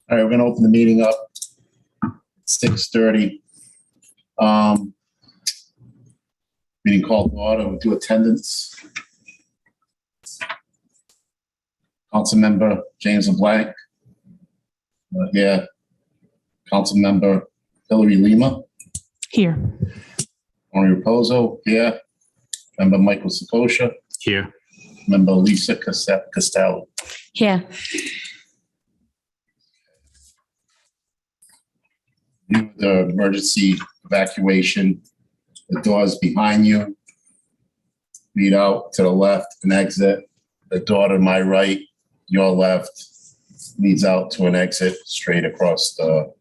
All right, we're going to open the meeting up at 6:30. Meeting called to order. We'll do attendance. Councilmember James LeBlanc. Here. Councilmember Hillary Lima. Here. Tony Raposo. Here. Member Michael Sakosha. Here. Member Lisa Costello. Here. Do the emergency evacuation. The doors behind you. Lead out to the left and exit. The door to my right, your left, leads out to an exit straight across the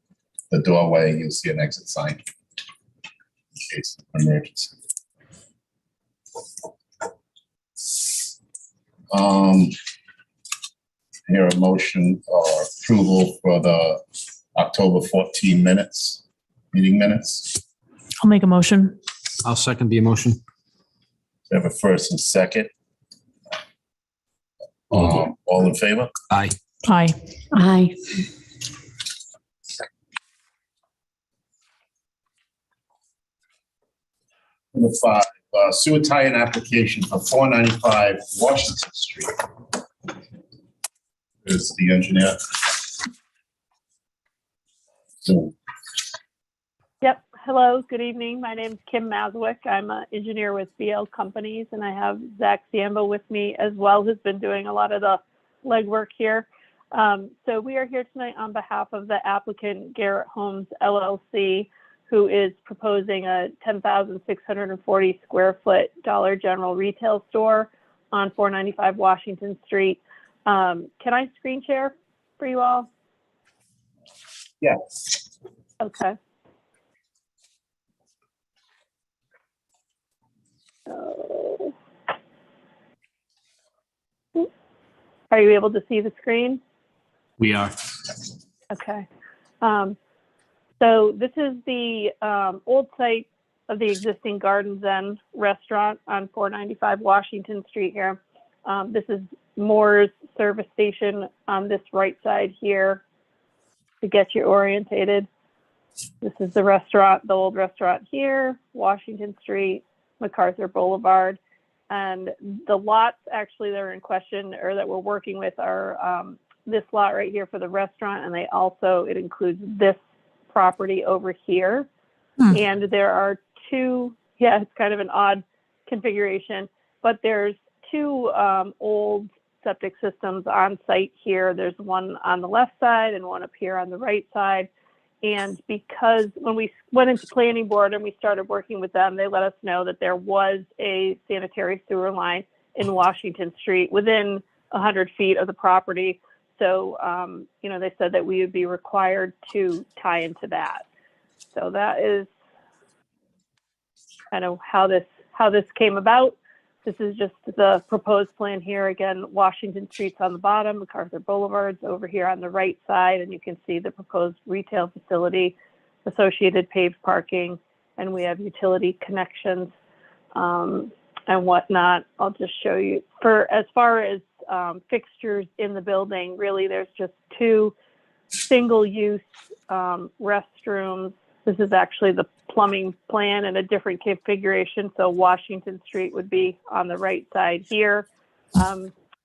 doorway. You'll see an exit sign in case of emergency. Here a motion or approval for the October 14 minutes, meeting minutes. I'll make a motion. I'll second the motion. We have a first and second. All in favor? Aye. Aye. Aye. Number 5, sewer tie-in application for 495 Washington Street. There's the engineer. So, Yep. Hello. Good evening. My name is Kim Mazwick. I'm an engineer with BL Companies, and I have Zach Ziemba with me as well, who's been doing a lot of the legwork here. So we are here tonight on behalf of the applicant Garrett Homes LLC, who is proposing a 10,640 square foot Dollar General retail store on 495 Washington Street. Can I screen share for you all? yes. Okay. So, are you able to see the screen? We are. Okay. So this is the old site of the existing Garden Zen restaurant on 495 Washington Street here. This is Moore's service station on this right side here to get you orientated. This is the restaurant, the old restaurant here, Washington Street, MacArthur Boulevard. And the lots actually that are in question or that we're working with are this lot right here for the restaurant. And it includes this property over here. And there are two, it's kind of an odd configuration, but there's two old septic systems on site here. There's one on the left side and one up here on the right side. And because when we went into planning board and we started working with them, they let us know that there was a sanitary sewer line in Washington Street within 100 feet of the property. So, they said that we would be required to tie into that. So that is kind of how this came about. This is just the proposed plan here. Again, Washington Street's on the bottom, MacArthur Boulevard's over here on the right side, and you can see the proposed retail facility, associated paved parking, and we have utility connections and whatnot. I'll just show you. As far as fixtures in the building, really there's just two single-use restrooms. This is actually the plumbing plan in a different configuration. So Washington Street would be on the right side here.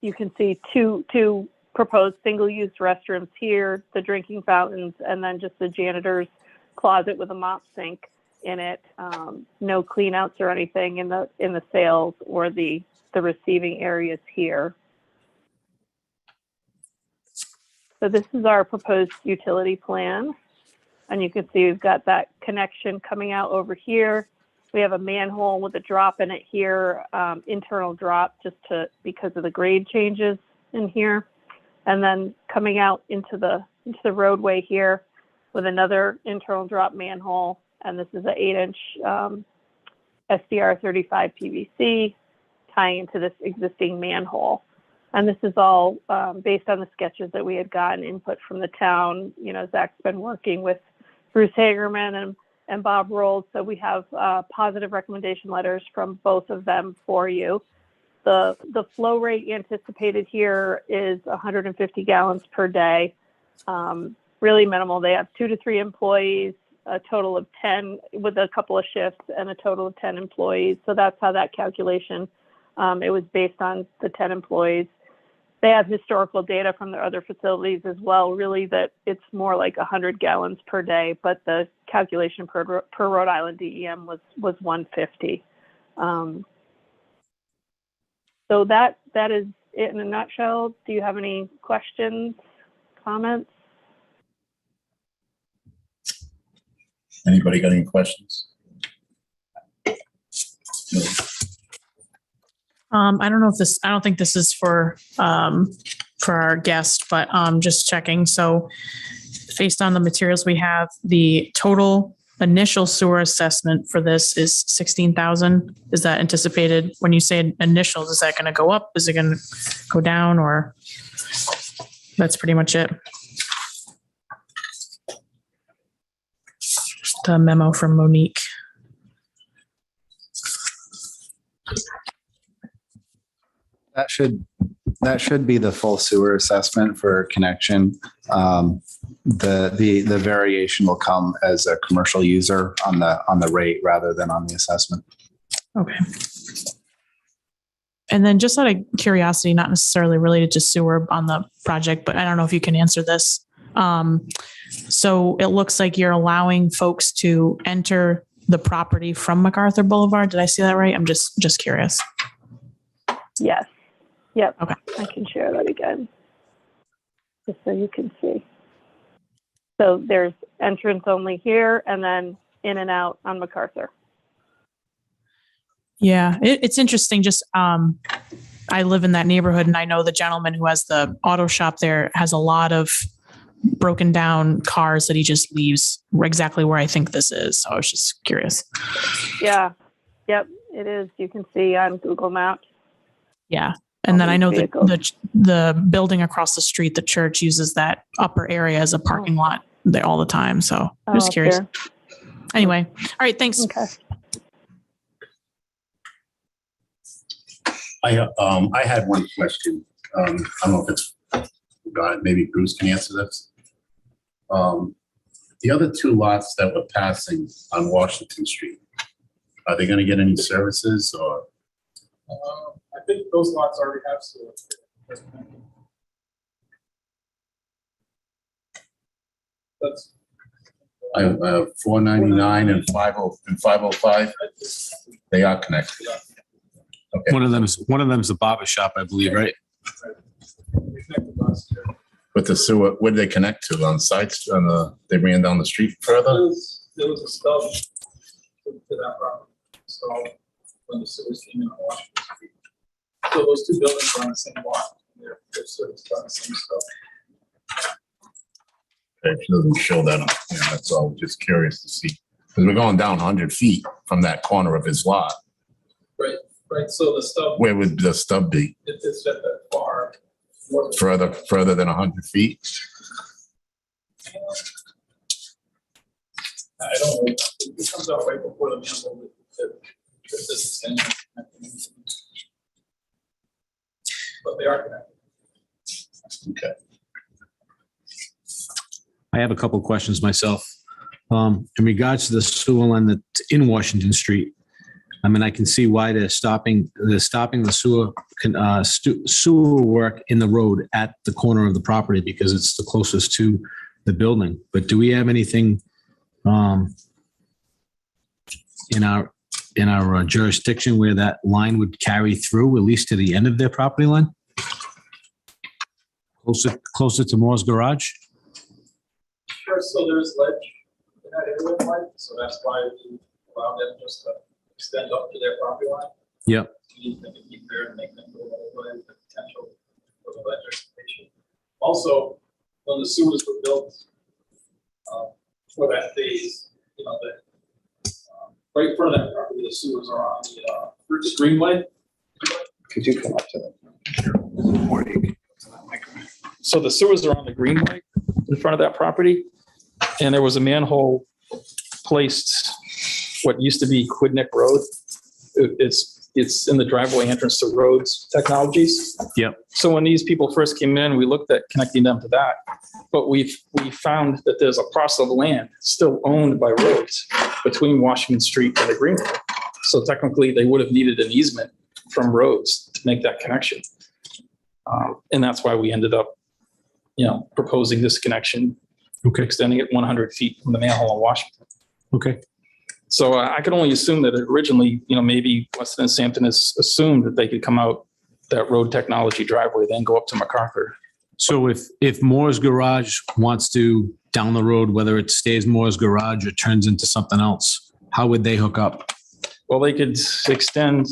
You can see two proposed single-use restrooms here, the drinking fountains, and then just the janitor's closet with a mop sink in it. No cleanouts or anything in the sales or the receiving areas here. So this is our proposed utility plan. And you can see we've got that connection coming out over here. We have a manhole with a drop in it here, internal drop because of the grade changes in here. And then coming out into the roadway here with another internal drop manhole. And this is an 8-inch SDR 35 PVC tying into this existing manhole. And this is all based on the sketches that we had gotten input from the town. Zach's been working with Bruce Hagerman and Bob Rolls. So we have positive recommendation letters from both of them for you. The flow rate anticipated here is 150 gallons per day. really minimal. They have 2 to 3 employees, a total of 10 with a couple of shifts, and a total of 10 employees. So that's how that calculation, it was based on the 10 employees. They have historical data from their other facilities as well, really that it's more like 100 gallons per day, but the calculation per Rhode Island DEM was 150. So that is it in a nutshell. Do you have any questions, comments? Anybody got any questions? No. I don't know if this, I don't think this is for our guest, but just checking. So based on the materials we have, the total initial sewer assessment for this is 16,000. Is that anticipated? When you say initial, is that going to go up? Is it going to go down, or that's pretty much it? The memo from Monique. That should be the full sewer assessment for connection. The variation will come as a commercial user on the rate rather than on the assessment. Okay. And then just out of curiosity, not necessarily related to sewer on the project, but I don't know if you can answer this. So it looks like you're allowing folks to enter the property from MacArthur Boulevard. Did I see that right? I'm just curious. Yes. Yep. Okay. I can share that again, just so you can see. So there's entrance only here, and then in and out on MacArthur. Yeah, it's interesting. Just I live in that neighborhood, and I know the gentleman who has the auto shop there has a lot of broken down cars that he just leaves exactly where I think this is. So I was just curious. Yeah. Yep. It is. You can see on Google Maps. Yeah. And then I know that Vehicles. the building across the street, the church, uses that upper area as a parking lot there all the time. So I'm just up curious. there. Anyway, all right, thanks. Okay. I had one question. I don't know if it's got it. Maybe Bruce can answer this. The other 2 lots that were passing on Washington Street, are they going to get any services, or? I think those lots already have sewer. That's. I have 499 and 505. They are connected. Okay. One of them's the barber shop, I believe, right? We connected last year. But the sewer, where did they connect to? On sites? They ran down the street further? There was a stub to that property. So when the sewers came in on Washington Street. So those 2 buildings are on the same lot. They're serviced by the same stuff. It doesn't show that. Yeah, that's all. Just curious to see. Because we're going down 100 feet from that corner of his lot. Right. So the stub, Where would the stub be? it's at that far. north. Further than 100 feet? I don't know. It comes out right before the manhole with this extension. But they are connected. Okay. I have a couple of questions myself. In regards to the sewer line that's in Washington Street, I mean, I can see why they're stopping the sewer work in the road at the corner of the property because it's the closest to the building. But do we have anything in our jurisdiction where that line would carry through, at least to the end of their property line? Closer to Moore's Garage? Sure, so there's ledge in that area, Mike, so that's why we allow them just to extend up to their property line. Yep. You need to keep there and make them go away with the potential for the ledge excavation. Also, when the sewers were built for that phase, right in front of that property, the sewers are on the greenway. Could you come up to that? So the sewers are on the greenway in front of that property. And there was a manhole placed what used to be Quidnick Road. It's it's in the driveway entrance to Roads Technologies. Yep. So when these people first came in, we looked at connecting them to that. But we found that there's a parcel of land still owned by Roads between Washington Street and the Greenway. So technically, they would have needed an easement from Roads to make that connection. And that's why we ended up, proposing this connection, extending it 100 feet from the manhole in Washington. Okay. So I could only assume that originally, maybe Weston and Sampson has assumed that they could come out that Road Technology driveway, then go up to MacArthur. So if Moore's Garage wants to down the road, whether it stays Moore's Garage or turns into something else, how would they hook up? Well, they could extend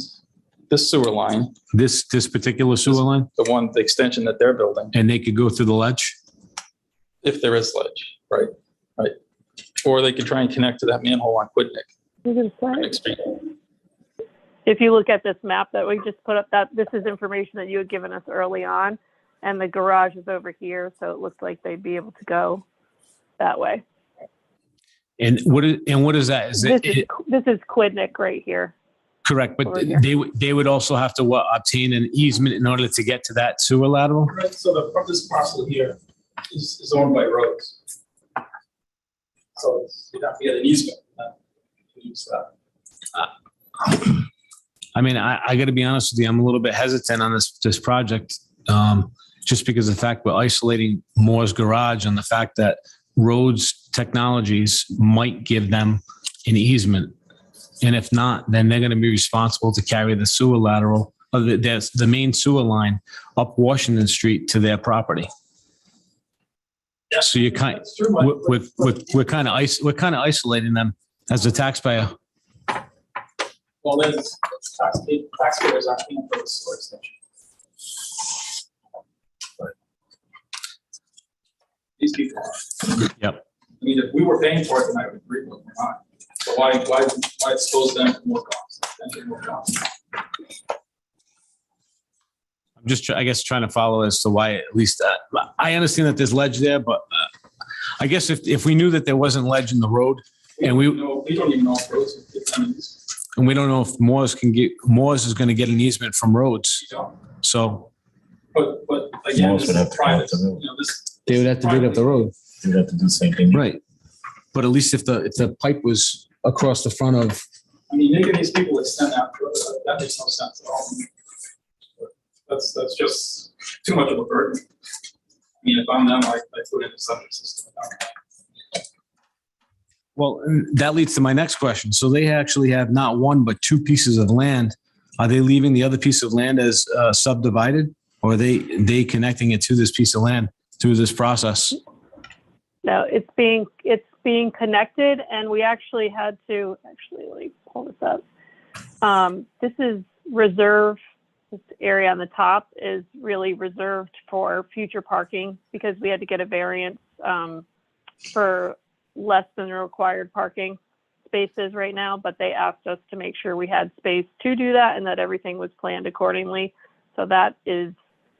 this sewer line, This particular sewer line, the extension that they're building, and they could go through the ledge? if there is ledge, right? Or they could try and connect to that manhole on Quidnick Street. If you look at this map that we just put up, this is information that you had given us early on, and the garage is over here, so it looks like they'd be able to go that way. And what is that? Is This is Quidnick right here. correct? But over here. they would also have to obtain an easement in order to get to that sewer lateral? Right, so this parcel here is owned by Roads. So you'd have to get an easement to use that. I mean, I got to be honest with you, I'm a little bit hesitant on this project, just because of the fact we're isolating Moore's Garage and the fact that Roads Technologies might give them an easement. And if not, then they're going to be responsible to carry the sewer lateral, the main sewer line up Washington Street to their property. Yeah, So you kind, that's true, but- we're kind of isolating them as a taxpayer. Well, there's taxpayers aren't paying for the sewer extension. These people are. Yep. I mean, if we were paying for it, then I would agree with them. So why expose them to more costs? I'm just, I guess, trying to follow as to why at least I understand that there's ledge there, but I guess if we knew that there wasn't ledge in the road and we don't even know if Roads would get them. and we don't know if Moore's is going to get an easement from Roads. You don't. So But again, Moore's this would have is to come up private. the road. they would have to dig up the road. You'd have to do the same thing. Right. But at least if the pipe was across the front of, I mean, making these people extend that makes no sense at all. That's just too much of a burden. I mean, if I'm them, I put in a septic system. well, that leads to my next question. So they actually have not one, but two pieces of land. Are they leaving the other piece of land as subdivided, or are they connecting it to this piece of land through this process? No, it's being connected, and we actually had to let me pull this up. This is reserve. This area on the top is really reserved for future parking because we had to get a variance for less than the required parking spaces right now, but they asked us to make sure we had space to do that and that everything was planned accordingly. So that is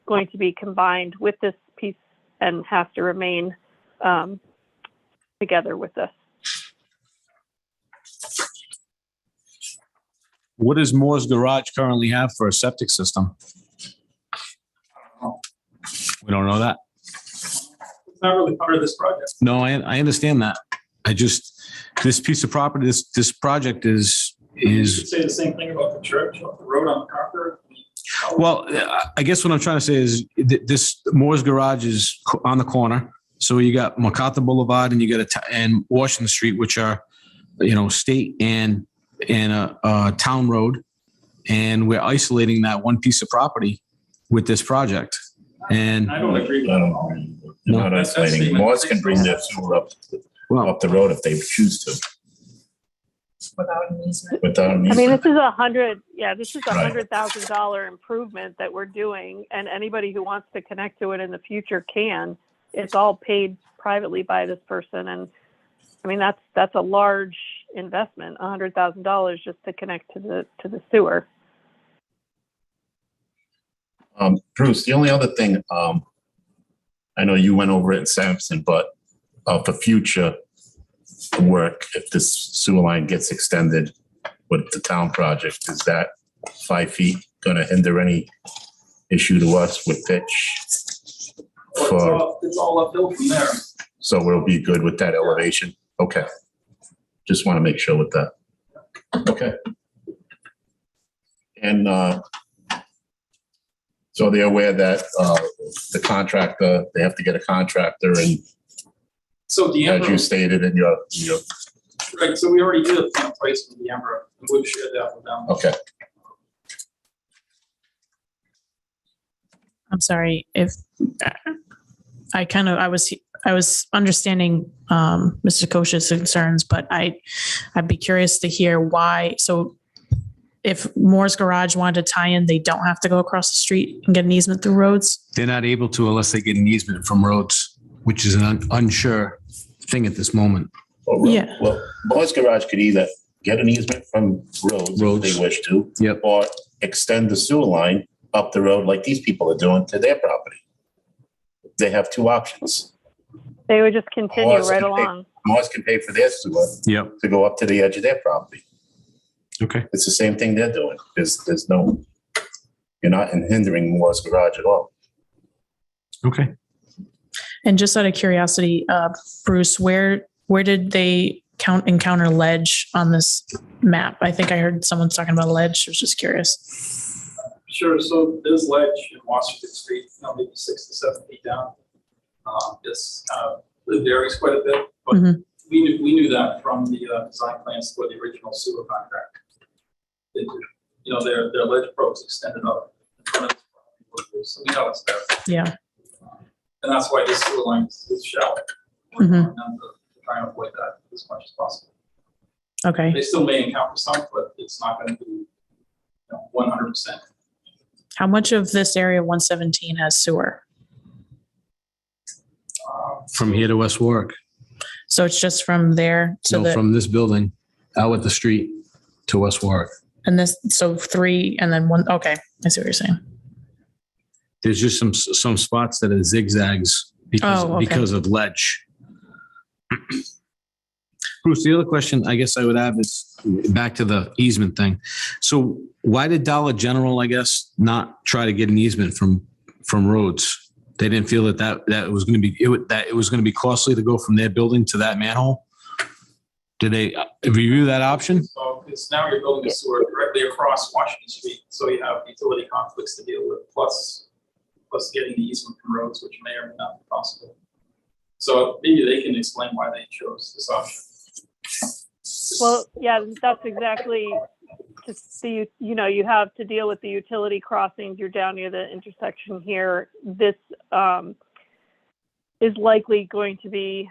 going to be combined with this piece and has to remain together with this. What does Moore's Garage currently have for a septic system? We don't know that. It's not really part of this project. No, I understand that. This piece of property, this project is, You should say the same thing about the church, the road on MacArthur. well, I guess what I'm trying to say is this Moore's Garage is on the corner. So you got MacArthur Boulevard and you got and Washington Street, which are, state and a town road. And we're isolating that one piece of property with this project. And I don't agree with I that. don't agree. You're not isolating. Moore's can bring their sewer up the road if they choose to. Without an easement. Without an I mean, easement. this is a Right. $100,000 improvement that we're doing, and anybody who wants to connect to it in the future can. It's all paid privately by this person, and I mean that's a large investment, $100,000 just to connect to the sewer. Bruce, the only other thing, I know you went over it in Sampson, but for future work, if this sewer line gets extended with the town project, is that 5 feet gonna hinder any issue to us with pitch? It's all uphill from there. So we'll be good with that elevation? Okay. Just want to make sure with that. Okay. And so they're aware that the contractor, they have to get a contractor, and So as D'Ambro, you stated in your, right, so we already did a plan place with D'Ambro, and we've shared that with them. okay. I'm sorry if I was understanding Mr. Koch's concerns, but I'd be curious to hear why. So if Moore's Garage wanted to tie in, they don't have to go across the street and get an easement through Rhodes? They're not able to unless they get an easement from Rhodes, which is an unsure thing at this moment. Yeah. Well, Moore's Garage could either get an easement from Rhodes if they wish to. Yep. Or extend the sewer line up the road like these people are doing to their property. They have two options. They would just continue Moore's right can pay- along. Moore's can pay for their sewer Yep. to go up to the edge of their property. Okay. It's the same thing they're doing. There's no, you're not hindering Moore's Garage at all. Okay. And just out of curiosity, Bruce, where did they encounter ledge on this map? I think I heard someone talking about ledge. I was just curious. Sure, so there's ledge in Washington Street, maybe 6 to 7 feet down. It's it varies quite a bit, but Mhm. we knew that from the design plans for the original sewer contract. Their ledge probes extended up in front of the property, so we know it's there. Yeah. And that's why this sewer line is shallow. Mhm. And to try and avoid that as much as possible. Okay. They still may encounter some, but it's not going to be 100%. How much of this area 117 has sewer? From here to West Warwick. So it's just from there to So the, from this building out at the street to West Warwick. and this, so 3 and then 1. Okay. I see what you're saying. There's just some spots that are zigzags Oh, okay. because of ledge. Bruce, the other question I guess I would have is back to the easement thing. So why did Dollar General, I guess, not try to get an easement from Rhodes? They didn't feel that was going to be that it was going to be costly to go from their building to that manhole. Did they review that option? So it's now you're building a sewer directly across Washington Street, so you have utility conflicts to deal with, plus getting the easement from Rhodes, which may or may not be possible. So maybe they can explain why they chose this option. Well, yeah, that's exactly just you have to deal with the utility crossings. You're down near the intersection here. This is likely going to be,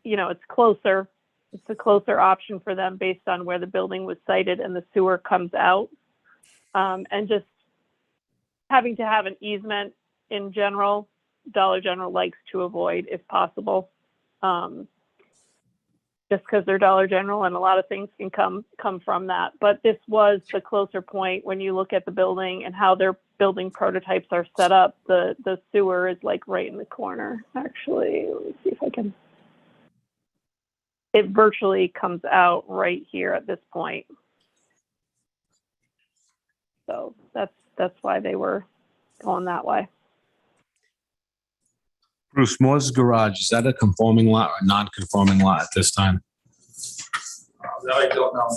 it's closer. It's a closer option for them based on where the building was sited and the sewer comes out. And just having to have an easement in general, Dollar General likes to avoid if possible. Just because they're Dollar General and a lot of things can come from that. But this was the closer point when you look at the building and how their building prototypes are set up. The sewer is like right in the corner. Actually, let me see if I can. It virtually comes out right here at this point. So that's why they were going that way. Bruce, Moore's Garage, is that a conforming lot or a non-conforming lot at this time? That I don't know.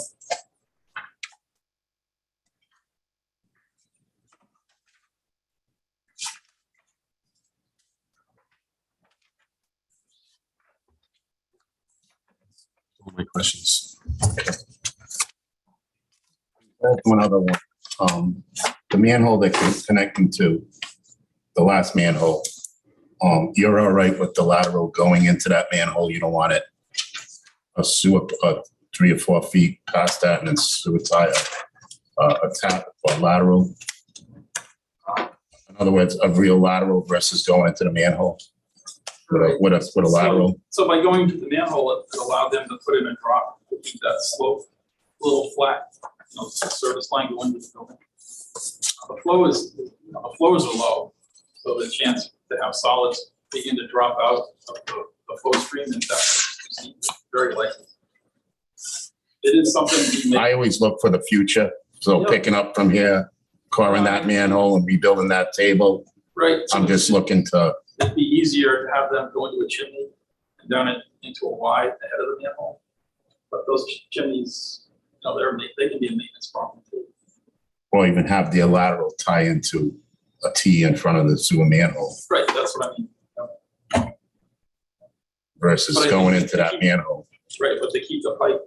All my questions. One other one. The manhole that you're connecting to, the last manhole, you're all right with the lateral going into that manhole. You don't want it a sewer 3 or 4 feet past that and then sewer tie a tap or lateral. In other words, a real lateral versus going into the manhole with a lateral. So by going to the manhole, it allowed them to put in a drop to keep that slope a little flat, service line going to the building. The flows are low, so the chance to have solids begin to drop out of the flow stream and that's very likely. It is something we I always look for the future So Yep. picking up from here, coring that manhole and rebuilding that table, Right. I'm just looking to, It'd be easier to have them go into a chimney and down it into a Y ahead of the manhole. But those chimneys, you know, they can be a maintenance problem too. or even have the lateral tie into a T in front of the sewer manhole Right, that's what I mean. versus But I going think into that manhole. Right, but to keep the pipe.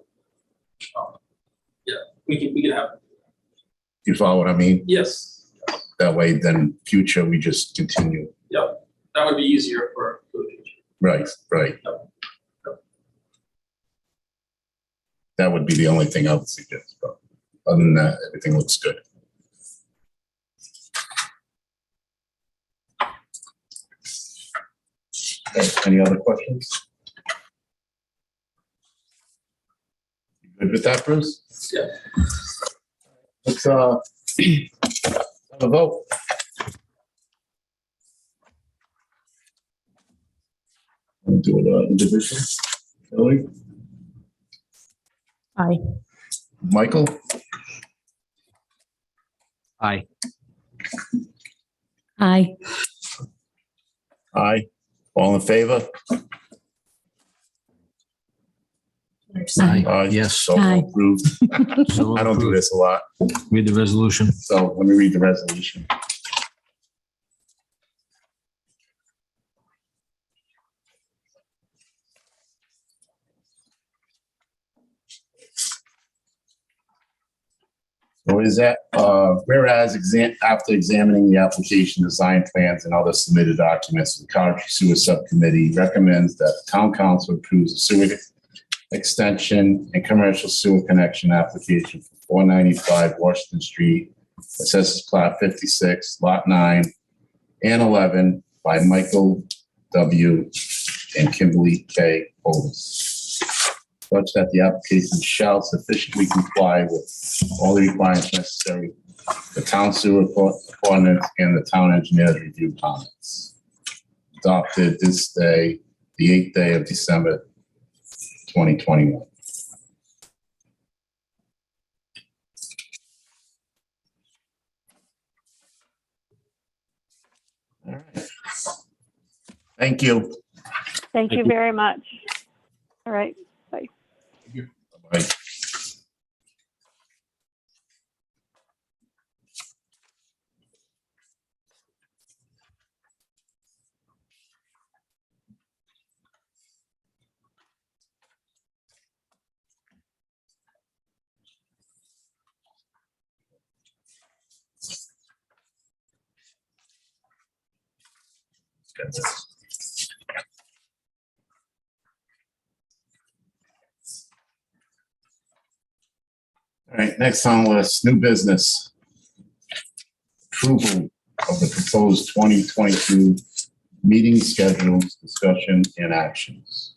Yeah, we can have, You follow what I mean? yes, That way, then future, we just continue. yep, that would be easier for the future. Right, right. That would be the only thing I would suggest, but other than that, everything looks good. Okay, any other questions? You good with that, Bruce? Yeah. Let's, have a vote. We'll do it individually. Hillary? Aye. Michael? Aye. Aye. Aye. All in favor? Aye. Yes. So approved. So I don't do this a lot, Read the resolution. so let me read the resolution. So is that, whereas after examining the application design plans and other submitted documents, the Coventry Sewer Subcommittee recommends that the town council approves the sewer extension and commercial sewer connection application for 495 Washington Street, assesses plat 56, lot 9 and 11 by Michael W. and Kimberly K. Otis. Such that the application shall sufficiently comply with all the requirements necessary, the town sewer ordinance and the town engineer's review comments. Adopted this day, the 8th day of December, 2021. All right. Thank you. Thank you very much. All right. Bye. Bye. All right, next on the list, new business. Approval of the proposed 2022 meeting schedules, discussion, and actions.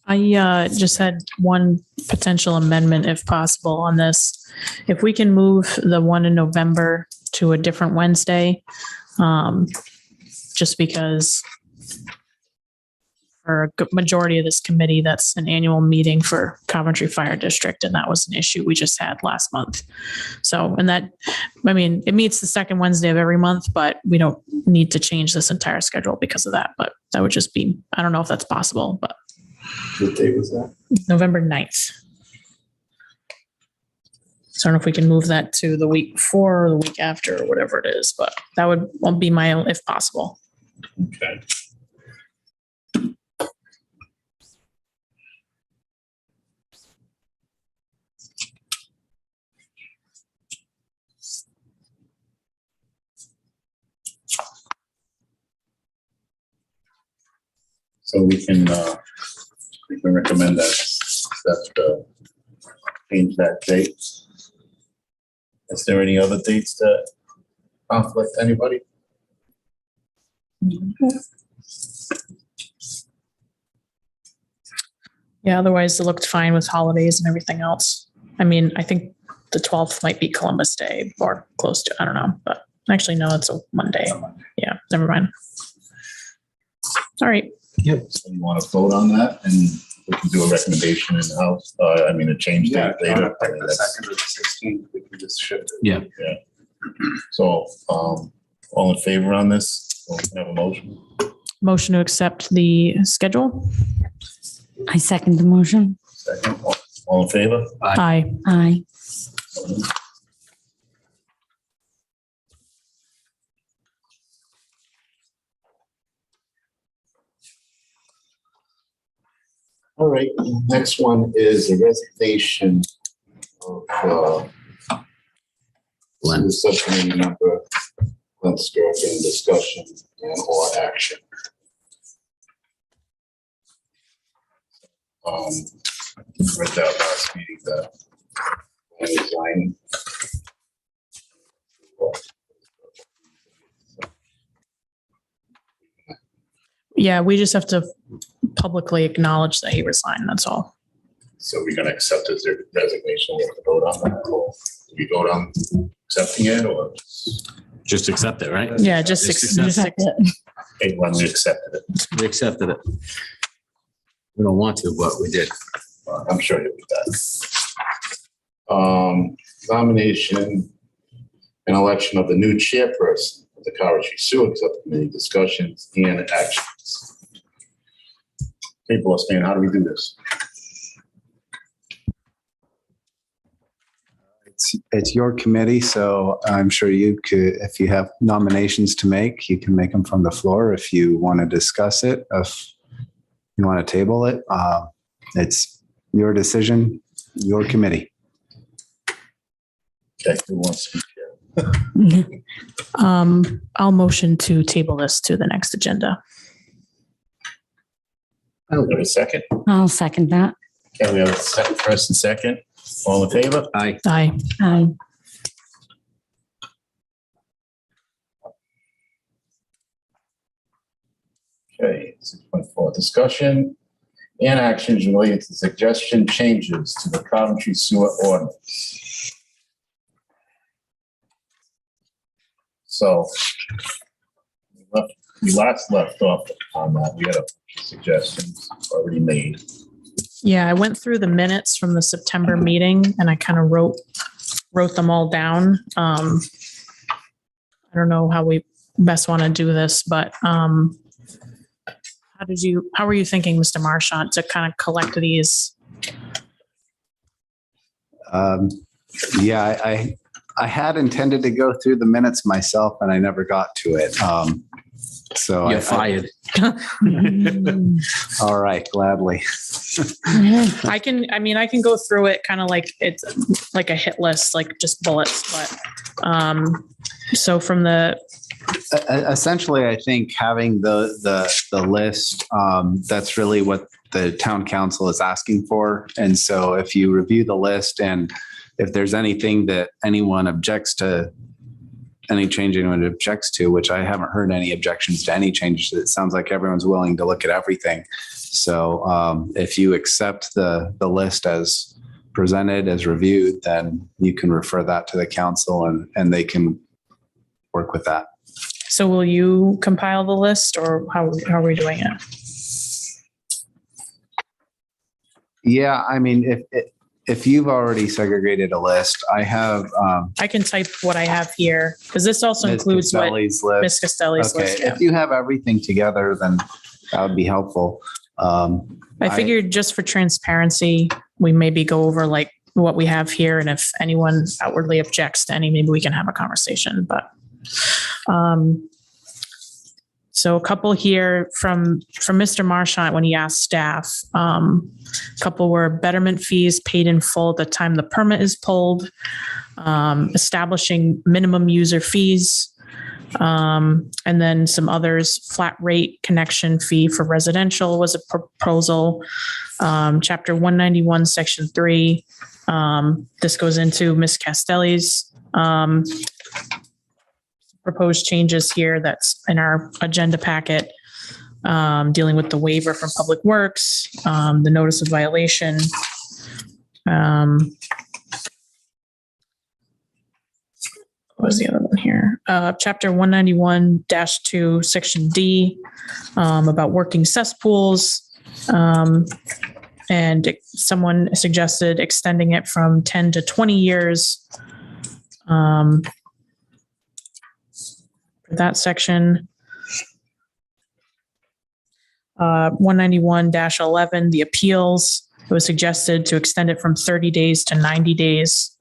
I just had one potential amendment if possible on this. If we can move the one in November to a different Wednesday, just because for a good majority of this committee, that's an annual meeting for Coventry Fire District, and that was an issue we just had last month. So, and that, I mean, it meets the second Wednesday of every month, but we don't need to change this entire schedule because of that. But that would just be, I don't know if that's possible, but What date was that? November 9th. So I don't know if we can move that to the week before or the week after or whatever it is, but that would be my, if possible. Okay. So we can recommend that change that date. Is there any other dates that conflict anybody? Yeah, otherwise it looked fine with holidays and everything else. I mean, I think the 12th might be Columbus Day or close to, I don't know, but actually, no, it's a Monday. Yeah, never mind. All right. So you want to vote on that and we can do a recommendation in the house, a change date later. I mean, The that's- 2nd or the 16th, we can just shift it. Yeah. So, all in favor on this? We'll have a motion. Motion to accept the schedule. I second the motion. Second, all in favor? Aye. Aye. All right, next one is a resignation of, the subcommittee member, Glenn Skirvin, discussion and or action. Read that last meeting that I resigned. Yeah, we just have to publicly acknowledge that he resigned. That's all. So we're gonna accept his resignation, we have to vote on that, or do we vote on accepting it, or? Just accept it, right? Yeah, just Just accept. Hey, when we accepted it, We accepted it. We don't want to, but we did. I'm sure you'll be back. Nomination and election of the new chairperson of the Coventry Sewer Subcommittee, discussions and actions. Hey, boss man, how do we do this? It's your committee, so I'm sure you could, if you have nominations to make, you can make them from the floor. If you want to discuss it, if you want to table it, it's your decision, your committee. Okay, who wants to be chair? I'll motion to table this to the next agenda. We have a second? I'll second that. Okay, we have a second, first and second. All in favor? Aye. Aye. Aye. Okay, 6.4, discussion and actions related to suggestion changes to the Coventry sewer ordinance. So we last left off on that. We had a suggestions already made. Yeah, I went through the minutes from the September meeting and I kind of wrote them all down. I don't know how we best want to do this, but how were you thinking, Mr. Marchant, to kind of collect these? Yeah, I had intended to go through the minutes myself and I never got to it. So You're fired. All right, gladly. I can go through it kind of like it's like a hit list, like just bullets, but so from the Essentially, I think having the list, that's really what the town council is asking for. And so if you review the list and if there's anything that anyone objects to, any change anyone objects to, which I haven't heard any objections to any changes, it sounds like everyone's willing to look at everything. So if you accept the list as presented, as reviewed, then you can refer that to the council and they can work with that. So will you compile the list or how are we doing it? Yeah, I mean, if you've already segregated a list, I have I can type what I have here because this also includes what Ms. Ms. Costelli's Okay, list. Yeah. if you have everything together, then that would be helpful. I figured just for transparency, we maybe go over like what we have here. And if anyone outwardly objects to any, maybe we can have a conversation, but so a couple here from Mr. Marchant when he asked staff, a couple were betterment fees paid in full at the time the permit is pulled, establishing minimum user fees, and then some others, flat rate connection fee for residential was a proposal. Chapter 191, section 3. This goes into Ms. Castelli's proposed changes here that's in our agenda packet, dealing with the waiver from Public Works, the notice of violation, was the other one here? Chapter 191-2, Section D, about working cesspools. And someone suggested extending it from 10 to 20 years. For that section. 191-11, the appeals, it was suggested to extend it from 30 days to 90 days.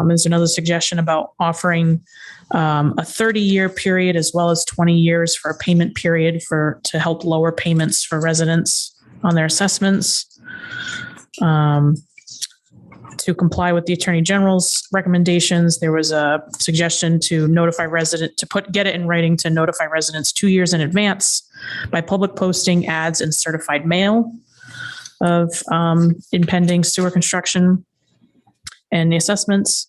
There's another suggestion about offering a 30-year period as well as 20 years for a payment period to help lower payments for residents on their assessments. To comply with the Attorney General's recommendations, there was a suggestion to get it in writing to notify residents 2 years in advance by public posting ads and certified mail of impending sewer construction and the assessments.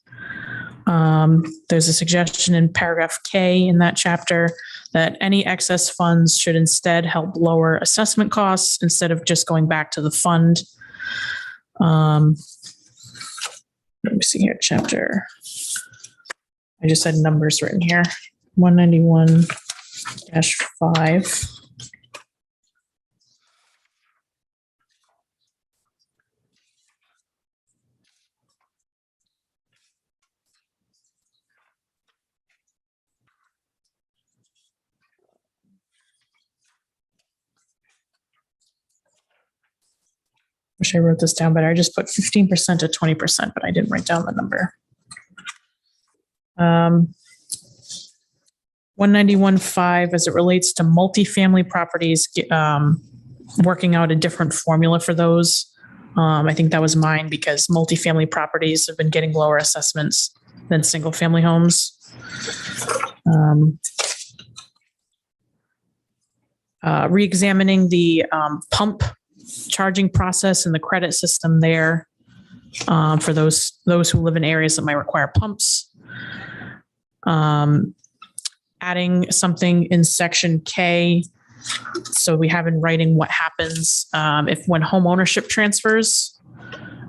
There's a suggestion in paragraph K in that chapter that any excess funds should instead help lower assessment costs instead of just going back to the fund. Let me see here, chapter. I just had numbers written here. 191-5. Wish I wrote this down better. I just put 15% to 20%, but I didn't write down the number. 191.5, as it relates to multifamily properties, working out a different formula for those. I think that was mine because multifamily properties have been getting lower assessments than single family homes. Re-examining the pump charging process and the credit system there for those who live in areas that might require pumps. Adding something in section K, so we have in writing what happens when home ownership transfers.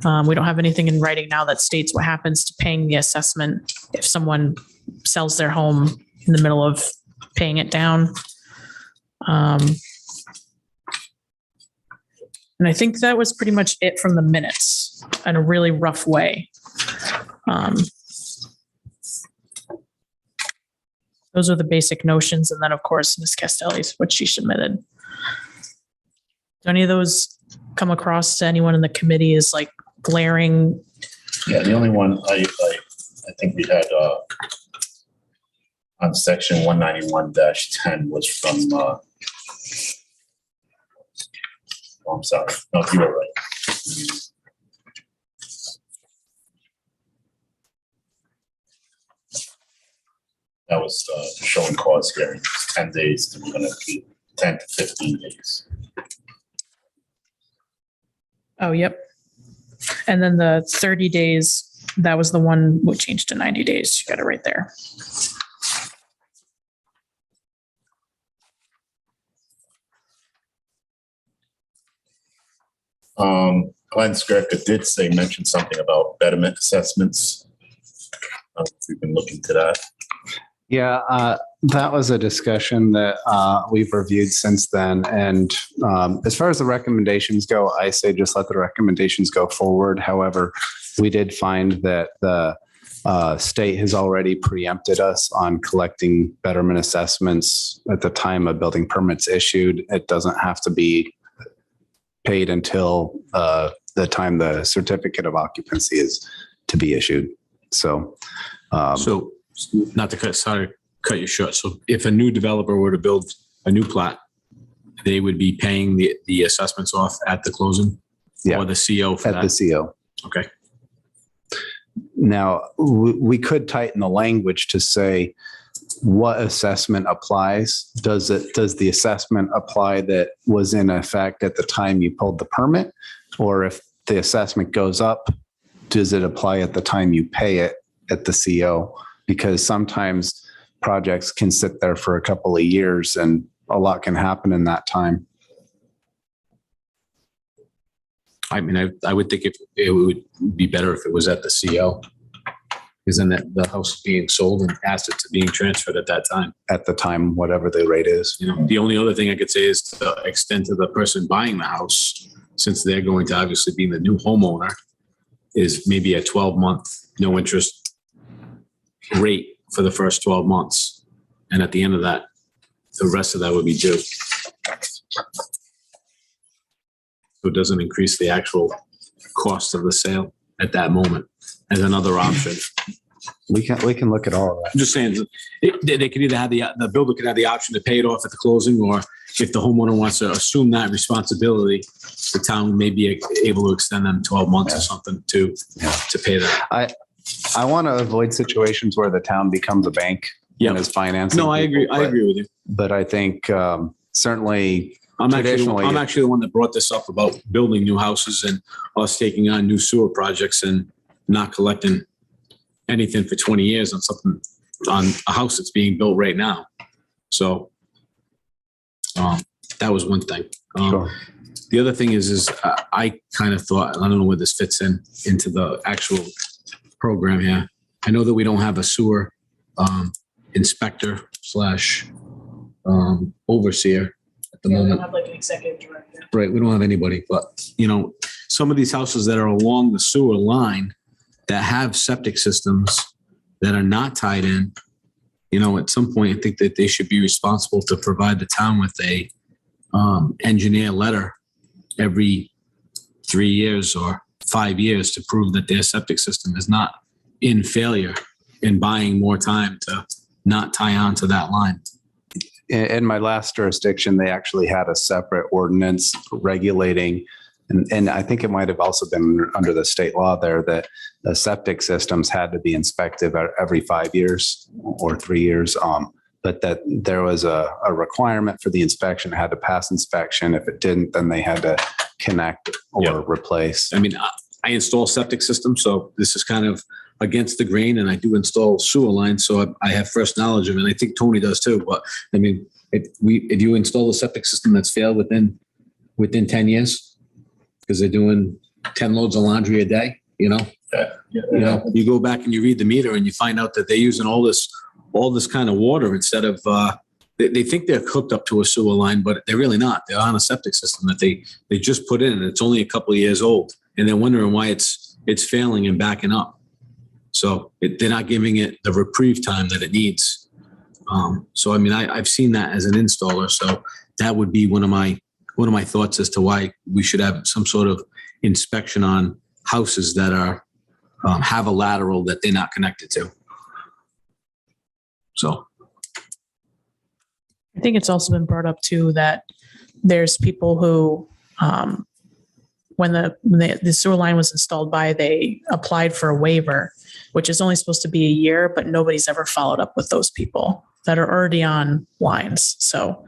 We don't have anything in writing now that states what happens to paying the assessment if someone sells their home in the middle of paying it down. And I think that was pretty much it from the minutes in a really rough way. Those are the basic notions. And then, of course, Ms. Castelli's, what she submitted. Do any of those come across to anyone in the committee as like glaring? Yeah, the only one I think we had on section 191-10 was from, I'm sorry. No, you were right. That was showing cause hearing, 10 days, and we're going to keep 10 to 15 days. Oh, yep. And then the 30 days, that was the one we changed to 90 days. You got it right there. Glenn Skirka did mention something about betterment assessments. We've been looking to that. Yeah, that was a discussion that we've reviewed since then. And as far as the recommendations go, I say just let the recommendations go forward. However, we did find that the state has already preempted us on collecting betterment assessments at the time a building permit's issued. It doesn't have to be paid until the time the certificate of occupancy is to be issued. So, So not to cut you short. So if a new developer were to build a new plat, they would be paying the assessments off at the closing? Yeah, or the CO for at that? the CO. Okay. Now, we could tighten the language to say what assessment applies. Does the assessment apply that was in effect at the time you pulled the permit? Or if the assessment goes up, does it apply at the time you pay it at the CO? Because sometimes projects can sit there for a couple of years and a lot can happen in that time. I mean, I would think it would be better if it was at the CO. Because then the house is being sold and assets are being transferred at that time. At the time, whatever the rate is. You know, the only other thing I could say is to extend to the person buying the house, since they're going to obviously be the new homeowner, is maybe a 12-month no interest rate for the first 12 months. And at the end of that, the rest of that would be due. So it doesn't increase the actual cost of the sale at that moment as another option. We can look at all of that. I'm just saying, they could either have the builder could have the option to pay it off at the closing, or if the homeowner wants to assume that responsibility, the town may be able to extend them 12 months or something to pay that. I want to avoid situations where the town becomes a bank and is financing. No, I agree. people, I agree with you. But I think certainly I'm traditionally, actually the one that brought this up about building new houses and us taking on new sewer projects and not collecting anything for 20 years on something, on a house that's being built right now. So that was one thing. Sure. The other thing is I kind of thought, I don't know where this fits into the actual program here. I know that we don't have a sewer inspector / overseer at the Yeah, we don't moment. have like an executive director. Right, we don't have anybody, but you know, some of these houses that are along the sewer line that have septic systems that are not tied in, you know, at some point, I think that they should be responsible to provide the town with a engineer letter every 3 years or 5 years to prove that their septic system is not in failure and buying more time to not tie on to that line. in my last jurisdiction, they actually had a separate ordinance regulating, and I think it might have also been under the state law there, that the septic systems had to be inspected every 5 years or 3 years. But that there was a requirement for the inspection, it had to pass inspection. If it didn't, then they had to connect or replace. I mean, I install septic systems, so this is kind of against the grain, and I do install sewer lines, so I have first knowledge of it. And I think Tony does too. But I mean, if you install a septic system that's failed within 10 years, because they're doing 10 loads of laundry a day, you know, you go back and you read the meter and you find out that they're using all this kind of water instead of, they think they're hooked up to a sewer line, but they're really not. They're on a septic system that they just put in, and it's only a couple of years old, and they're wondering why it's failing and backing up. So they're not giving it the reprieve time that it needs. So I mean, I've seen that as an installer. So that would be one of my thoughts as to why we should have some sort of inspection on houses that are have a lateral that they're not connected to. So I think it's also been brought up too that there's people who, when the sewer line was installed they applied for a waiver, which is only supposed to be a year, but nobody's ever followed up with those people that are already on lines. So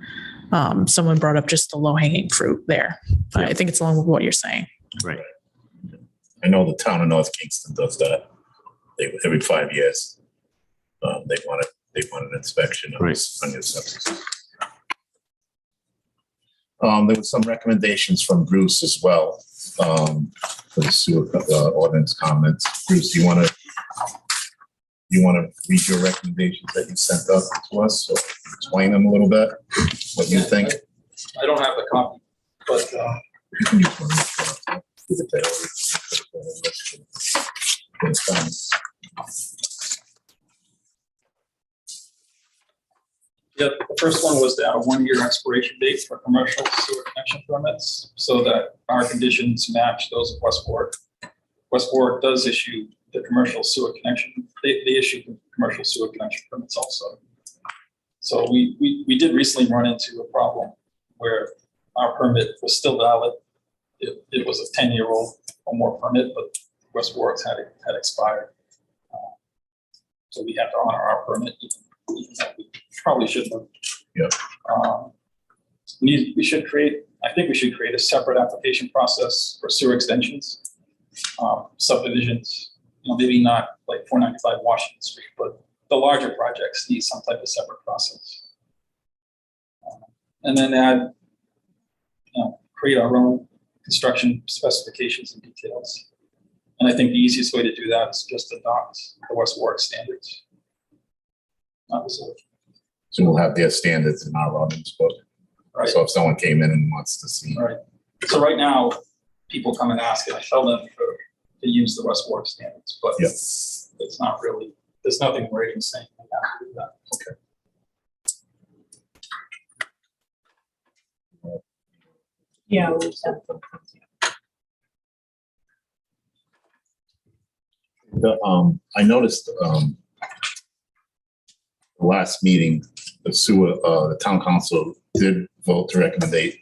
someone brought up just the low hanging fruit there. But I think it's along with what you're saying. right. I know the town of North Kingston does that. Every 5 years, they want an inspection on your septic system. There were some recommendations from Bruce as well for the sewer ordinance comments. Bruce, you want to read your recommendations that you sent up to us, or explain them a little bit? What you think? I don't have the copy, but You can use one. Give it there. It's fine. yeah, the first one was to add a 1-year expiration date for commercial sewer connection permits so that our conditions match those of West Warwick. West Warwick does issue the commercial sewer connection. They issue the commercial sewer connection permits also. So we did recently run into a problem where our permit was still valid. It was a 10-year-old or more permit, but West Warwick's had expired. So we had to honor our permit, even though we probably shouldn't have. Yeah. We should create a separate application process for sewer extensions, subdivisions, maybe not like 495 Washington Street, but the larger projects need some type of separate process. And then add, create our own construction specifications and details. And I think the easiest way to do that is just adopt the West Warwick standards. Not the sewage. So we'll have their standards in our ordinance book. Right. So if someone came in and wants to see. Right. So right now, people come and ask, and I tell them to use the West Warwick standards, but Yep. it's not really, there's nothing writing saying they have to do that. Okay. Yeah. I noticed, the last meeting, the town council did vote to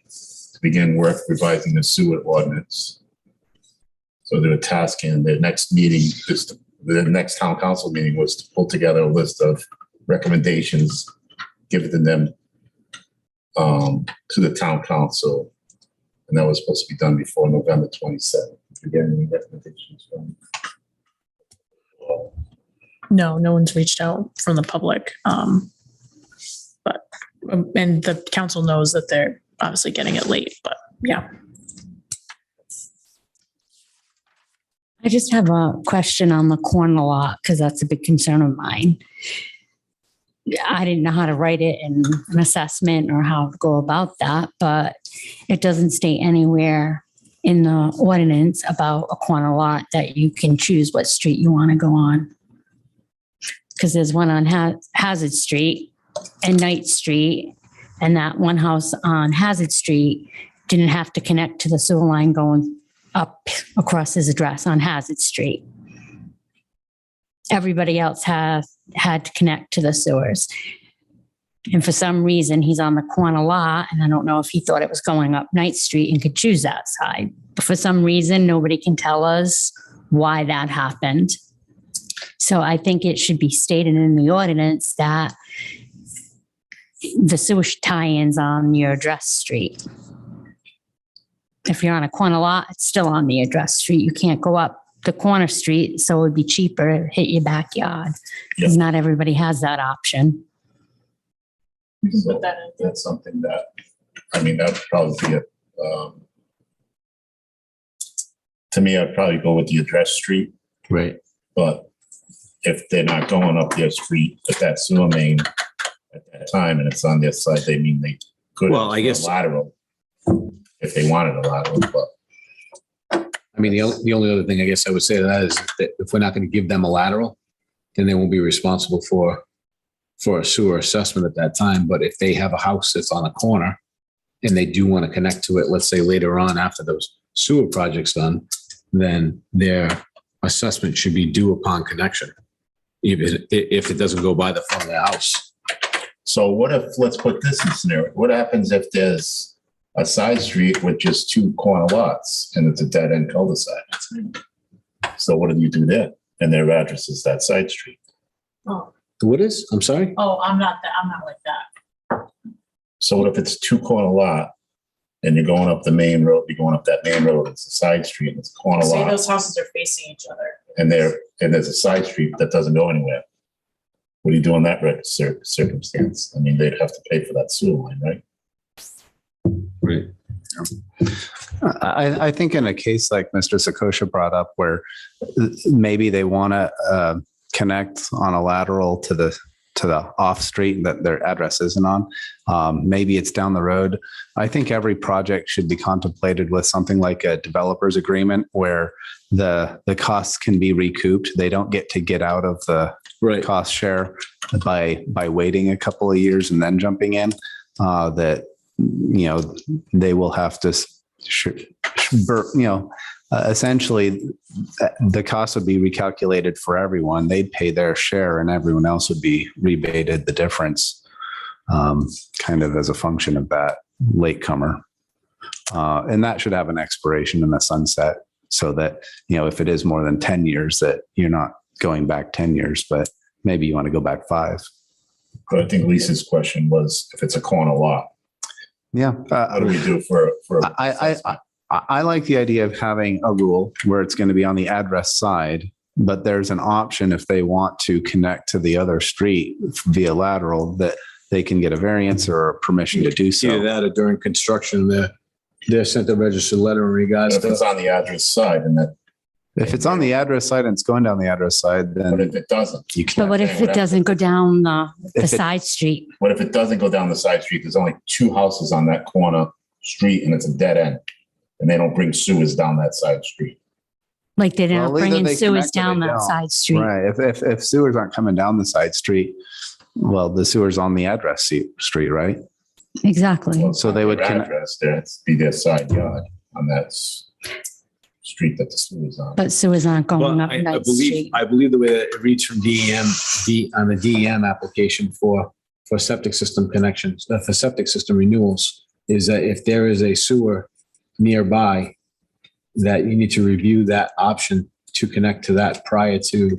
begin work revising the sewer ordinance. So they were tasking the next meeting, the next town council meeting was to pull together a list of recommendations, give it to them, to the town council. And that was supposed to be done before November 27th. Did you get any recommendations from? No, no one's reached out from the public. But, and the council knows that they're obviously getting it late, but yeah. I just have a question on the corner lot because that's a big concern of mine. I didn't know how to write it in an assessment or how to go about that, but it doesn't state anywhere in the ordinance about a corner lot that you can choose what street you want to go on. Because there's one on Hazard Street and Knight Street, and that one house on Hazard Street didn't have to connect to the sewer line going up across his address on Hazard Street. Everybody else had to connect to the sewers. And for some reason, he's on the corner lot, and I don't know if he thought it was going up Knight Street and could choose that side. But for some reason, nobody can tell us why that happened. So I think it should be stated in the ordinance that the sewer tie-ins on your address street. If you're on a corner lot, it's still on the address street. You can't go up the corner street, so it would be cheaper to hit your backyard because not everybody has that option. So that's something that, I mean, that would probably be to me, I'd probably go with the address street. Right. But if they're not going up their street, if that sewer main at that time and it's on their side, they mean they could. Well, I guess- Lateral, if they wanted a lateral, but. I mean, the only other thing I guess I would say to that is that if we're not going to give them a lateral, then they won't be responsible for a sewer assessment at that time. But if they have a house that's on a corner and they do want to connect to it, let's say later on after those sewer projects done, then their assessment should be due upon connection, even if it doesn't go by the front of the house. So what if, let's put this in scenario, what happens if there's a side street with just two corner lots and it's a dead end cul-de-sac? So what do you do there? And their address is that side street. Oh, What is? I'm sorry? I'm not like that. So what if it's two corner lot and you're going up the main road, you're going up that main road, it's a side street, and it's a corner See, lot, those houses are facing each other. and there's a side street that doesn't go anywhere. What do you do in that circumstance? I mean, they'd have to pay for that sewer line, right? Right. I think in a case like Mr. Sakosha brought up, where maybe they want to connect on a lateral to the off street that their address isn't on, maybe it's down the road. I think every project should be contemplated with something like a developer's agreement where the costs can be recouped. They don't get out of the cost share by waiting a couple of years and then jumping in. That they will have to, essentially the cost would be recalculated for everyone. They'd pay their share and everyone else would be rebated the difference, kind of as a function of that latecomer. And that should have an expiration in the sunset so that, if it is more than 10 years, that you're not going back 10 years, but maybe you want to go back 5. But I think Lisa's question was if it's a corner lot, Yeah. what do we do for? I like the idea of having a rule where it's going to be on the address side, but there's an option if they want to connect to the other street via lateral that they can get a variance or permission to do so. Either that or during construction, they're sent a registered letter in regards If to. it's on the address side and that If it's on the address side and it's going down the address side, But then if it doesn't, you But can't. what if it doesn't go down the If it- side street? what if it doesn't go down the side street? There's only 2 houses on that corner street and it's a dead end. And they don't bring sewers down that side street. Like they're not Well, either bringing they sewers connect or down they that don't. side street. Right. If sewers aren't coming down the side street, well, the sewer's on the address street, right? Exactly. Well, So they would their connect- address there, it's be their side yard on that street that the sewer's on. But sewers aren't going Well, up I Ninth believe, Street. I believe the way that it reads from on the DEM application for septic system connections, for septic system renewals, is that if there is a sewer nearby, that you need to review that option to connect to that prior to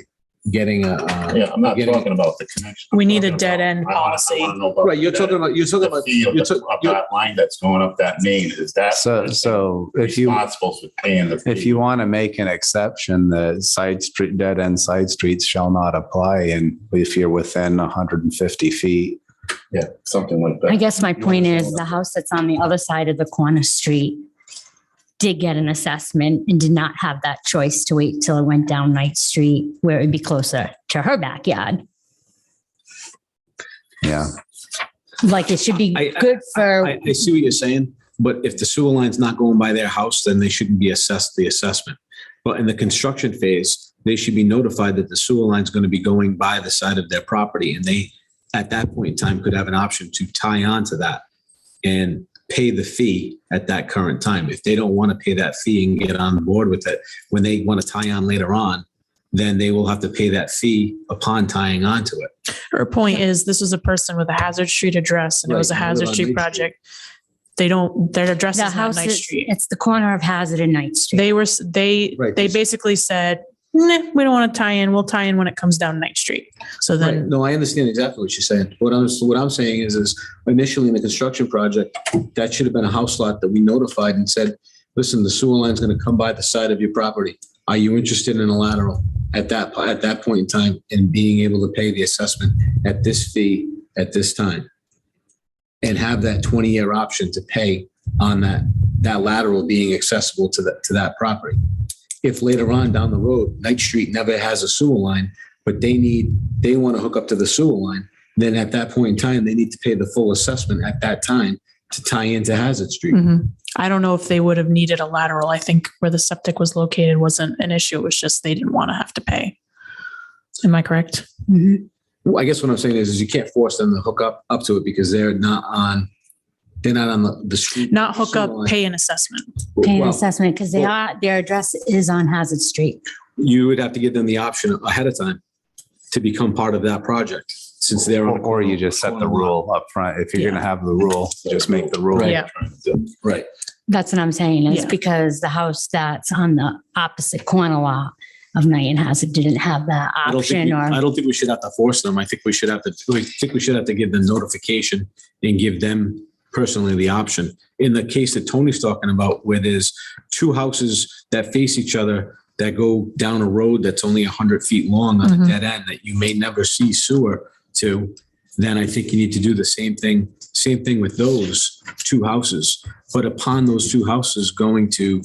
getting a. Yeah, I'm not getting- talking about the connection. I'm We need a talking dead about- end I wanna- policy. I want to know about. Right, you're the talking dead about, you're talking end. about, The fee of you're the- talking, of that line that's going up that main, is that? So if you, Responsible for paying the. if fee? you want to make an exception, the side street, dead end side streets shall not apply. And if you're within 150 feet, Yeah, something like that. I guess my You point understand is what the I'm house that's on the other side of the corner street did get an assessment and did not have that choice to wait till it went down Ninth Street where it would be closer to her backyard. yeah. Like it should be good for, I see what you're saying, but if the sewer line's not going by their house, then they shouldn't be assessed the assessment. But in the construction phase, they should be notified that the sewer line's going to be going by the side of their property. And they, at that point in time, could have an option to tie on to that and pay the fee at that current time. If they don't want to pay that fee and get on board with it, when they want to tie on later on, then they will have to pay that fee upon tying onto it. Her point is, this was a person with a Hazard Street address and it was a Right, Hazard on Street Ninth project. They don't, their address the is not house Ninth is, Street. it's the corner of Hazard and Ninth Street. They were, Right. they basically said, nah, we don't want to tie in. We'll tie in when it comes down Ninth Street. So Right. then, No, I understand exactly what you're saying. What I'm saying is initially in the construction project, that should have been a house lot that we notified and said, listen, the sewer line's going to come by the side of your property. Are you interested in a lateral at that point in time and being able to pay the assessment at this fee at this time? And have that 20-year option to pay on that lateral being accessible to that property. If later on down the road, Ninth Street never has a sewer line, but they want to hook up to the sewer line, then at that point in time, they need to pay the full assessment at that time to tie into Hazard Street. Mhm. I don't know if they would have needed a lateral. I think where the septic was located wasn't an issue. It was just they didn't want to have to pay. Am I correct? Mhm. Well, I guess what I'm saying is you can't force them to hook up to it because they're not on the street. Not hook up, sewer line. pay an assessment. Pay an Well, assessment because their address is on Hazard Street. you would have to give them the option ahead of time to become part of that project since they're on. a Or you just set the rule up front. If you're going to have the rule, just make the rule. Yeah. Right. That's what I'm saying is Yeah. because the house that's on the opposite corner lot of Knight and Hazard didn't have that I don't think option I or, don't think we should have to force them. I think we should have to give them notification and give them personally the option. In the case that Tony's talking about, where there's 2 houses that face each other that go down a road that's only 100 feet long on Mhm. a dead end that you may never see sewer to, then I think you need to do the same thing with those 2 houses. But upon those 2 houses going to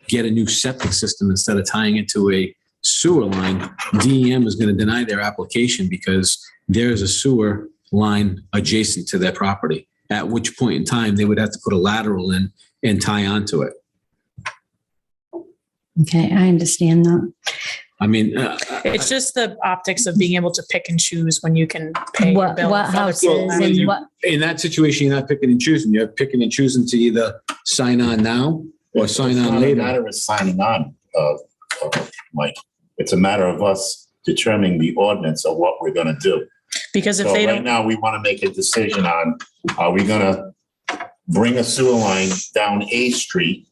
get a new septic system instead of tying into a sewer line, DEM is going to deny their application because there's a sewer line adjacent to their property, at which point in time they would have to put a lateral in and tie onto it. okay, I understand that. I mean, It's just the optics of being able to pick and choose when you can pay your What bill. what for other houses people. and what, in that situation, you're not picking and choosing. You're picking and choosing to either sign on now or sign on It's later. not a matter of signing on, Mike. It's a matter of us determining the ordinance of what we're gonna do. Because if So they right don't, now, we want to make a decision on, are we gonna bring a sewer line down A Street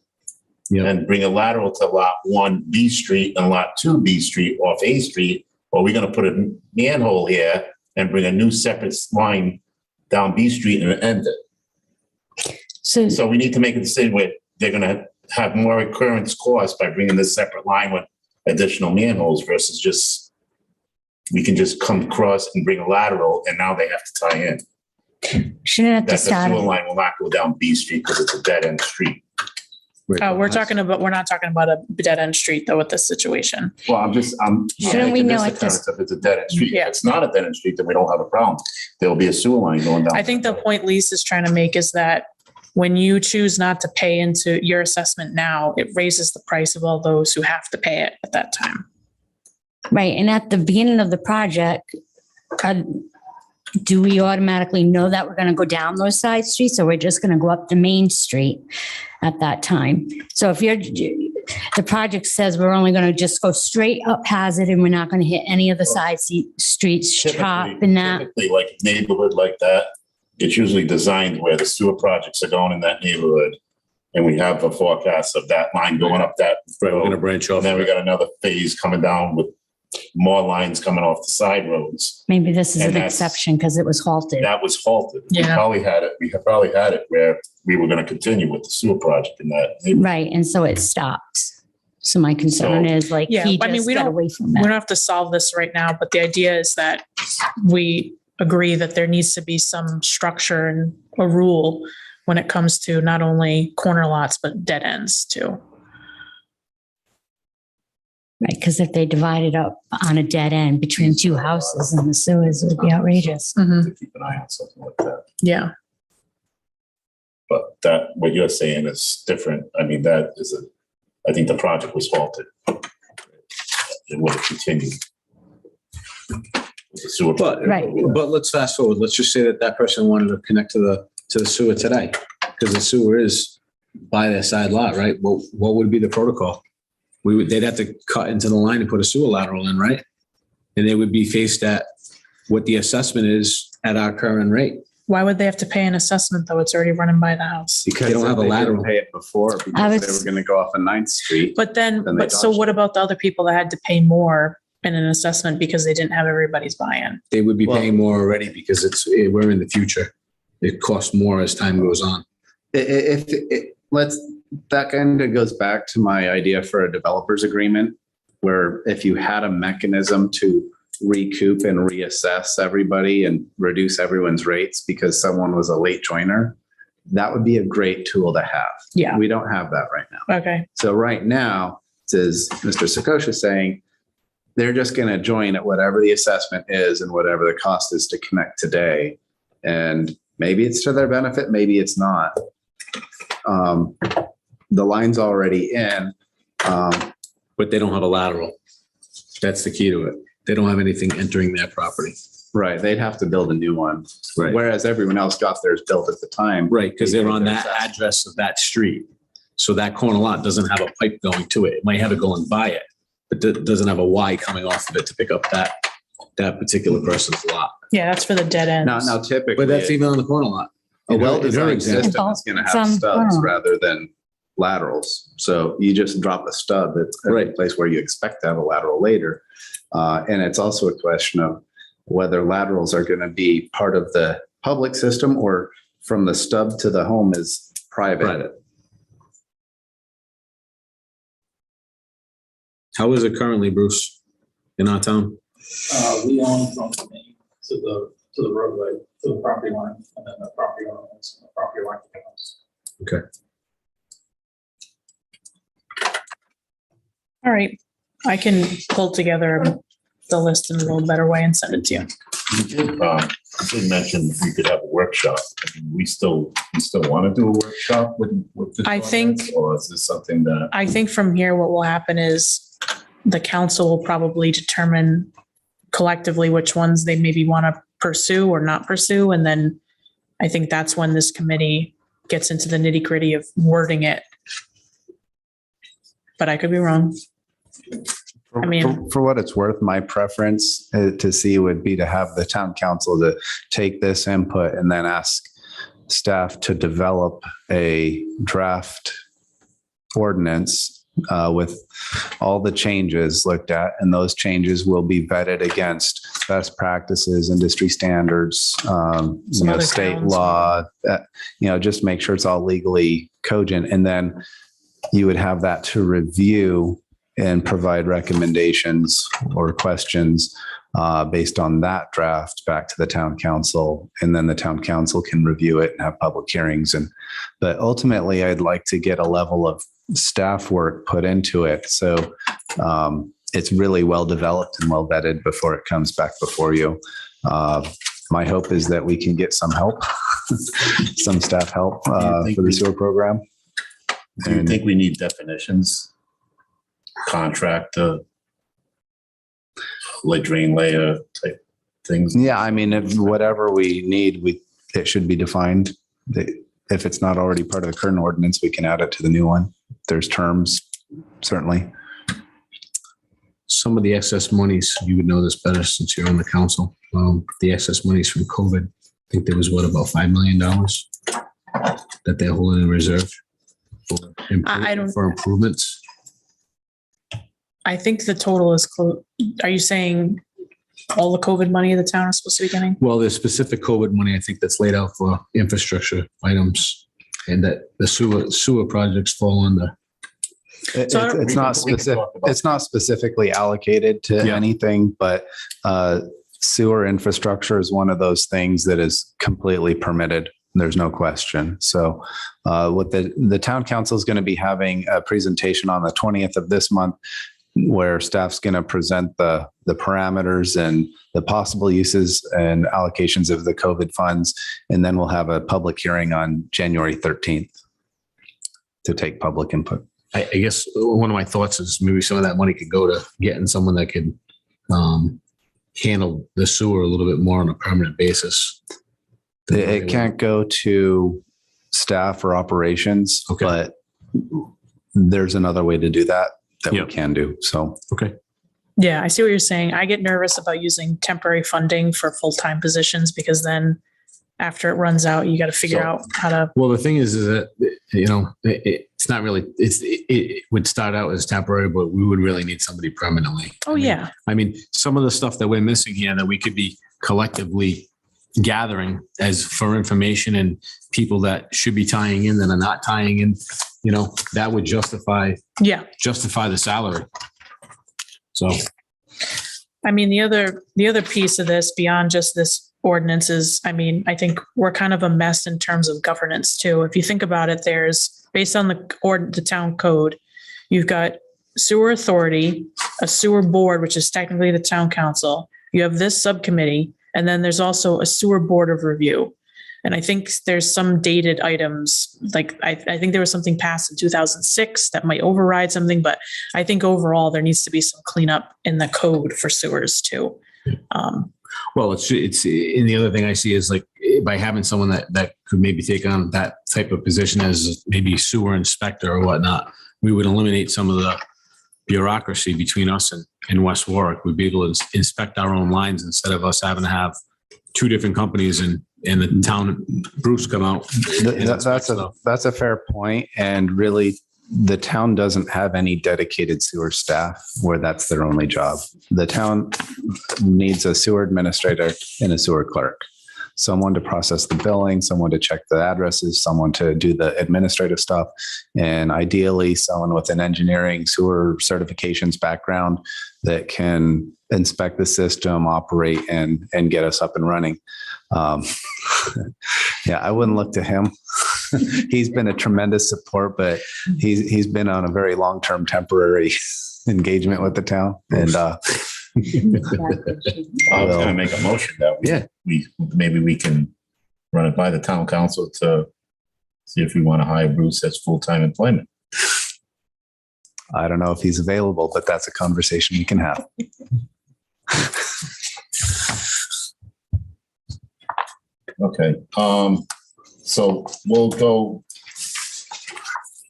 Yeah. and bring a lateral to lot 1B Street and lot 2B Street off A Street? Or are we gonna put a manhole here and bring a new separate line down B Street and end it? so, So we need to make a decision where they're gonna have more occurrence costs by bringing this separate line with additional manholes versus just, we can just come across and bring a lateral and now they have to tie in. shouldn't have to That the start, sewer line will not go down B Street because it's a dead end street. Oh, we're not talking about a dead end street though with this situation. Well, I'm Shouldn't we making know this at the this- concept it's a dead end street. Yeah. If it's not a dead end street, then we don't have a problem. There'll be a sewer line going down. I think the point Lisa is trying to make is that when you choose not to pay into your assessment now, it raises the price of all those who have to pay it at that time. Right, and at the beginning of the project, do we automatically know that we're gonna go down those side streets, or we're just gonna go up the main street at that time? So if the project says we're only gonna just go straight up Hazard and we're not gonna hit any of the side streets, Chop and that, Typically, like a neighborhood like that, it's usually designed where the sewer projects are going in that neighborhood. And we have a forecast of that line going up that. Right, we're gonna branch off. And then we got another phase coming down with more lines coming off the side roads. maybe this is And an that's- exception because it was halted. That was halted. We Yeah. probably had it where we were gonna continue with the sewer project in that neighborhood. Right, and so it stopped. So my concern So- is like, Yeah, he I mean, just we got don't- away from We don't that. have to solve this right now, but the idea is that we agree that there needs to be some structure and a rule when it comes to not only corner lots, but dead ends too. Right, because if they divided up on a dead end between two houses and the sewers, it would be outrageous. To keep an eye on something like that. Yeah, But that, what you're saying is different. I mean, I think the project was halted. It would have continued. With the sewer. But, Right. but let's fast forward. Let's just say that person wanted to connect to the sewer today, because the sewer is by their side lot, right? Well, what would be the protocol? They'd have to cut into the line and put a sewer lateral in, right? And they would be faced at what the assessment is at our current rate. why would they have to pay an assessment though? It's already running by the house. Because They don't have a they didn't lateral. Pay it before I because they was- were going to go off on 9th Street. But then, Then they but so dodged what it. about the other people that had to pay more in an assessment because they didn't have everybody's buy-in? They would be Well- paying more already because we're in the future. It costs more as time goes on. That kind of goes back to my idea for a developer's agreement, where if you had a mechanism to recoup and reassess everybody and reduce everyone's rates because someone was a late joiner, that would be a great tool to have. Yeah. We don't have that right now. Okay, So right now, as Mr. Sakosha is saying, they're just going to join at whatever the assessment is and whatever the cost is to connect today. And maybe it's to their benefit, maybe it's not. The line's already in. But they don't have a lateral. That's the key to it. They don't have anything entering their property. Right, they'd have to build a new one. Right. Whereas everyone else got theirs built at the time. Right, because they're on that Their assessment. address of that street. So that corner lot doesn't have a pipe going to it. It might have it going by it, but it doesn't have a Y coming off of it to pick up that particular person's lot. yeah, that's for the dead ends. Now typically. But that's even on the corner lot. A In her well-designed example. system is gonna have Some- studs oh. rather than laterals. So you just drop a stub at a Right. place where you expect to have a lateral later. And it's also a question of whether laterals are gonna be part of the public system or from the stub to the home is private. Private. How is it currently, Bruce, in our town? We own from the main to the roadway, to the property line, and then the property owner owns the property line to the house. Okay. All right, I can pull together the list in a little better way and send it to you. You did mention you could have a workshop. I mean, we still want to do a workshop with this. I think- ordinance, or is this something that? I think from here, what will happen is the council will probably determine collectively which ones they maybe want to pursue or not pursue. And then I think that's when this committee gets into the nitty gritty of wording it. But I could be wrong. I mean- For what it's worth, my preference to see would be to have the town council to take this input and then ask staff to develop a draft ordinance with all the changes looked at, and those changes will be vetted against best practices, industry standards, Some other state towns. law, just make sure it's all legally cogent. And then you would have that to review and provide recommendations or questions based on that draft back to the town council. And then the town council can review it and have public hearings. But ultimately, I'd like to get a level of staff work put into it. So it's really well developed and well vetted before it comes back before you. My hope is that we can get some help, some staff help for the sewer program. Do you think we need definitions? Contract, like drain layer type things? Yeah, I mean, if whatever we need, it should be defined. If it's not already part of the current ordinance, we can add it to the new one. There's terms, certainly. Some of the excess monies, you would know this better since you're on the council. The excess monies from COVID, I think there was about $5 million that they're holding in reserve for improvements. I think the total is close. Are you saying all the COVID money the town is supposed to be getting? Well, there's specific COVID money, I think, that's laid out for infrastructure items, and that the sewer projects fall under. It's not specific. It's not specifically allocated to anything, but sewer infrastructure is one of those things that is completely permitted. There's no question. So what the town council is going to be having a presentation on the 20th of this month, where staff's going to present the parameters and the possible uses and allocations of the COVID funds. And then we'll have a public hearing on January 13th to take public input. I guess one of my thoughts is maybe some of that money could go to getting someone that could handle the sewer a little bit more on a permanent basis. It can't go to staff or operations, but there's another way to do that we can do. So, okay. Yeah, I see what you're saying. I get nervous about using temporary funding for full-time positions because then after it runs out, you got to figure out how to. Well, the thing is that, it's not really, it would start out as temporary, but we would really need somebody permanently. Oh, yeah. I mean, some of the stuff that we're missing here that we could be collectively gathering as for information and people that should be tying in that are not tying in, that would justify the salary. So, I mean, the other piece of this beyond just this ordinance is, I mean, I think we're kind of a mess in terms of governance too. If you think about it, there's based on the town code, you've got sewer authority, a sewer board, which is technically the town council. You have this subcommittee, and then there's also a sewer board of review. And I think there's some dated items, like I think there was something passed in 2006 that might override something, but I think overall there needs to be some cleanup in the code for sewers too. Well, it's and the other thing I see is like by having someone that could maybe take on that type of position as maybe sewer inspector or whatnot, we would eliminate some of the bureaucracy between us and West Warwick. We'd be able to inspect our own lines instead of us having to have two different companies and the town Bruce come out. That's a fair point. And really, the town doesn't have any dedicated sewer staff where that's their only job. The town needs a sewer administrator and a sewer clerk, someone to process the billing, someone to check the addresses, someone to do the administrative stuff, and ideally someone with an engineering sewer certifications background that can inspect the system, operate, and get us up and running. I wouldn't look to him. He's been a tremendous support, but he's been on a very long-term temporary engagement with the town. And I was going to make a motion that we can run it by the town council to see if we want to hire Bruce as full-time employment. I don't know if he's available, but that's a conversation we can have. Okay. So we'll go.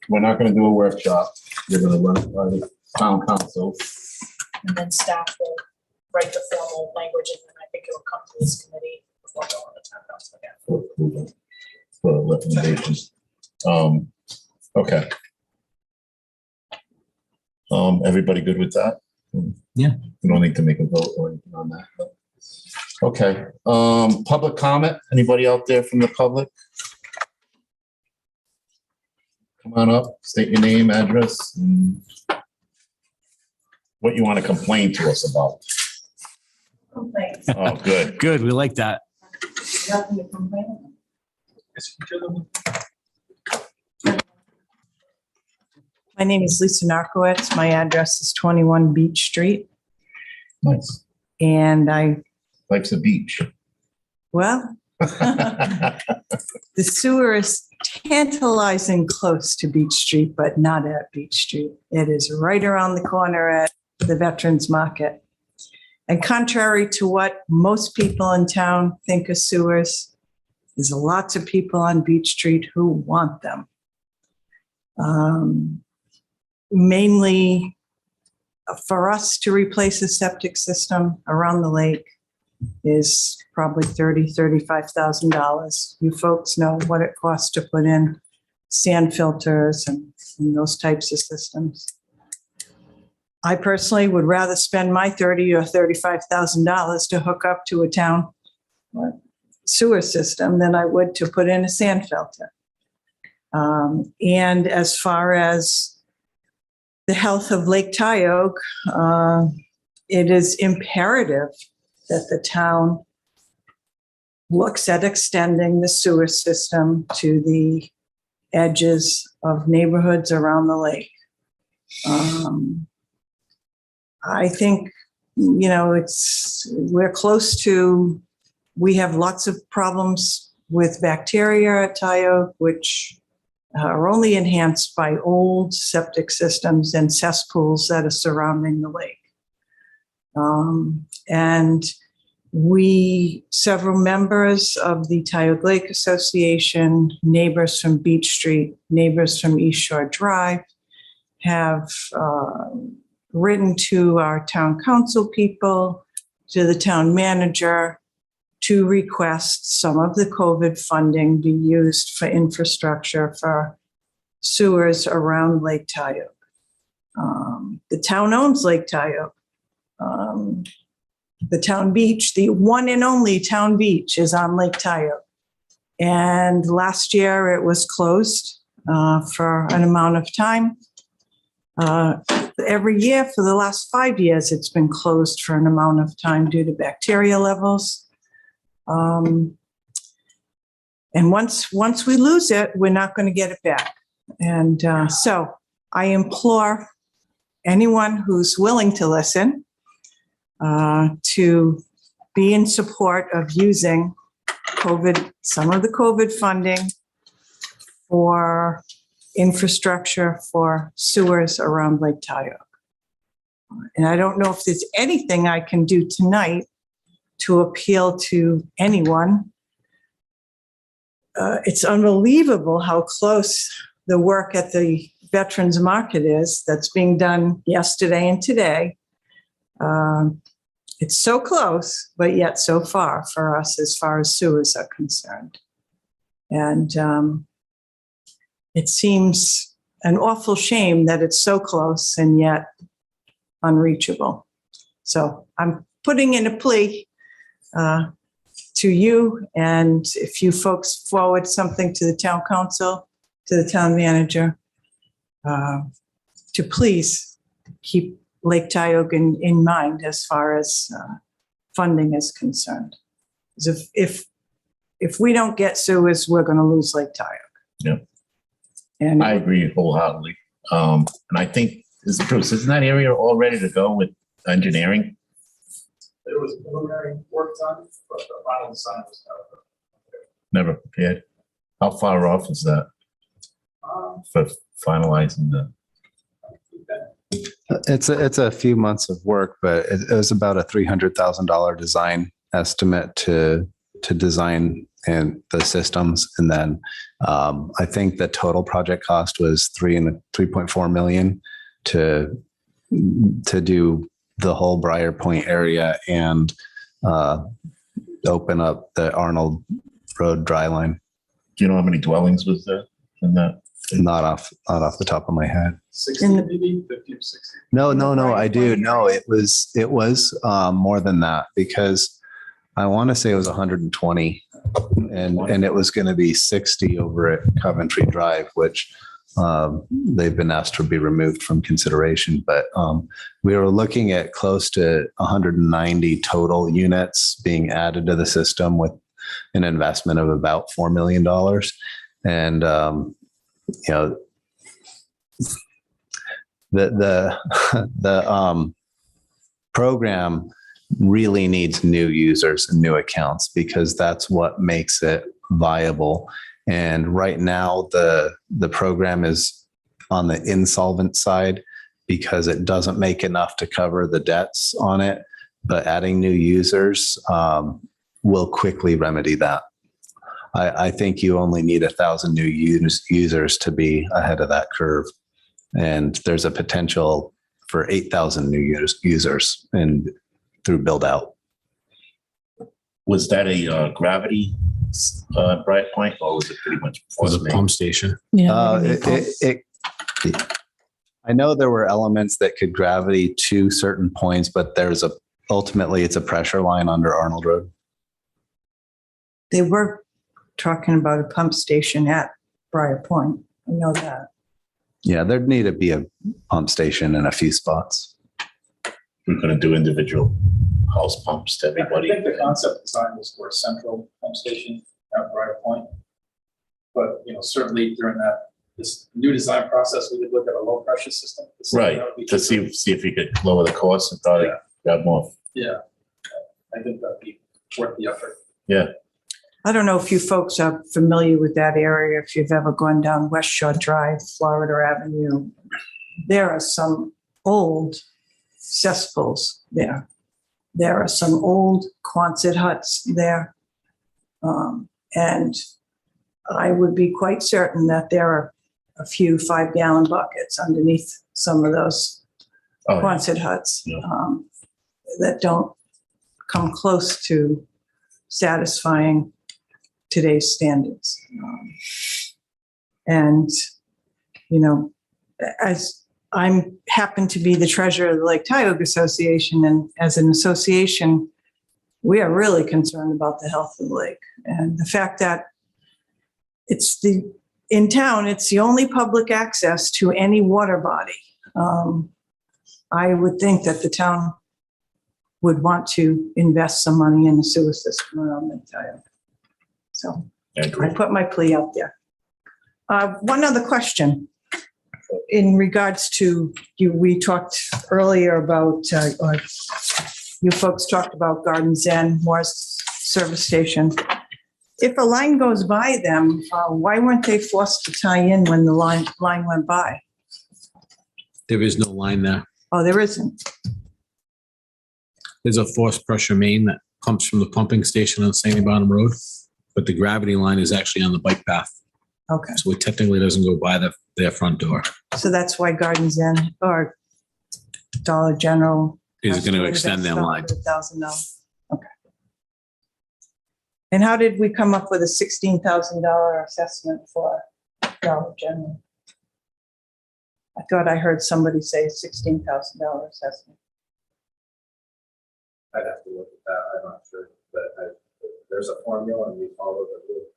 We're not going to do a workshop. We're going to run it by the town council. And then staff will write the formal language, and then I think it will come to this committee before going to town council again. For approval, for recommendations. Okay. Everybody good with that? Yeah. We don't need to make a vote or anything on that. But. Okay. Public comment. Anybody out there from the public? Come on up. State your name, address, and what you want to complain to us about. Complaints. Oh, good. Good. We like that. Nothing to complain about. My My name is Lisa Narkowitz. My address is 21 Beach Street. Nice. And Life's a beach. well, the sewer is tantalizing close to Beach Street, but not at Beach Street. It is right around the corner at the Veterans Market. And contrary to what most people in town think of sewers, there's lots of people on Beach Street who want them. Mainly for us to replace a septic system around the lake is probably $35,000. You folks know what it costs to put in sand filters and those types of systems. I personally would rather spend my $30,000 or $35,000 to hook up to a town sewer system than I would to put in a sand filter. And as far as the health of Lake Tioga, it is imperative that the town looks at extending the sewer system to the edges of neighborhoods around the lake. I think, we're close to, we have lots of problems with bacteria at Tioga, which are only enhanced by old septic systems and cesspools that are surrounding the lake. And several members of the Tioga Lake Association, neighbors from Beach Street, neighbors from East Shore Drive, have written to our town council people, to the town manager, to request some of the COVID funding be used for infrastructure for sewers around Lake Tioga. The town owns Lake Tioga. The town beach, the one and only town beach, is on Lake Tioga. And last year it was closed for an amount of time. Every year for the last 5 years, it's been closed for an amount of time due to bacteria levels. And once we lose it, we're not going to get it back. And so I implore anyone who's willing to listen to be in support of using some of the COVID funding for infrastructure for sewers around Lake Tioga. And I don't know if there's anything I can do tonight to appeal to anyone. It's unbelievable how close the work at the Veterans Market is that's being done yesterday and today. It's so close, but yet so far for us as far as sewers are concerned. And it seems an awful shame that it's so close and yet unreachable. So I'm putting in a plea to you, and if you folks forward something to the town council, to the town manager, to please keep Lake Tioga in mind as far as funding is concerned. Because if we don't get sewers, we're going to lose Lake Tioga. Yeah. And I agree wholeheartedly. And I think, Bruce, isn't that area all ready to go with engineering? There was preliminary work done, but the final design was Never prepared. How far off is that for finalizing the? It's a few months of work, but it was about a $300,000 design estimate to design and the systems. And then I think the total project cost was $3.4 million to do the whole Briar Point area and open up the Arnold Road dry line. Do you know how many dwellings was there in that? Not off the top of my head. 60, maybe 50 or 60. No, I do. No, it was more than that, because I want to say it was 120 and it was going to be 60 over at Coventry Drive, which they've been asked to be removed from consideration. But we were looking at close to 190 total units being added to the system with an investment of about $4 million. And, the program really needs new users and new accounts because that's what makes it viable. And right now, the program is on the insolvent side because it doesn't make enough to cover the debts on it. But adding new users will quickly remedy that. I think you only need 1,000 new users to be ahead of that curve. And there's a potential for 8,000 new users and through build out. Was that a gravity bright point, or was it pretty much? For the pump station. Yeah. I know there were elements that could gravity to certain points, but ultimately it's a pressure line under Arnold Road. They were talking about a pump station at Briar Point. I know that. Yeah, there'd need to be a pump station in a few spots. We're going to do individual house pumps to I everybody. think the concept design was for a central pump station at Briar Point. But, certainly during this new design process, we could look at a low pressure system. Right, to see if you could lower the cost and probably grab more. Yeah, I think that'd be worth the effort. Yeah. I don't know if you folks are familiar with that area, if you've ever gone down West Shore Drive, Florida Avenue. There are some old cesspools there. There are some old Quonset huts there. And I would be quite certain that there are a few 5-gallon buckets underneath some of those Quonset huts that don't come close to satisfying today's standards. As I'm happen to be the treasurer of the Lake Tioga Association, and as an association, we are really concerned about the health of the lake. And the fact that in town, it's the only public access to any water body. I would think that the town would want to invest some money in the sewer system around Lake Tioga. So I put my plea out there. One other question. In regards to we talked earlier about, or you folks talked about Gardens End, Moore's service station. If a line goes by them, why weren't they forced to tie in when the line went by? There is no line there. Oh, there isn't. There's a forced pressure main that pumps from the pumping station on Sandy Bottom Road, but the gravity line is actually on the bike path. Okay. So it technically doesn't go by their front door. So that's why Gardens End or Dollar General Is going to extend their line. $1,000. Okay. And how did we come up with a $16,000 assessment for Dollar General? I thought I heard somebody say $16,000 assessment. I'd have to look at that. I'm not sure, but there's a formula and we follow the rule.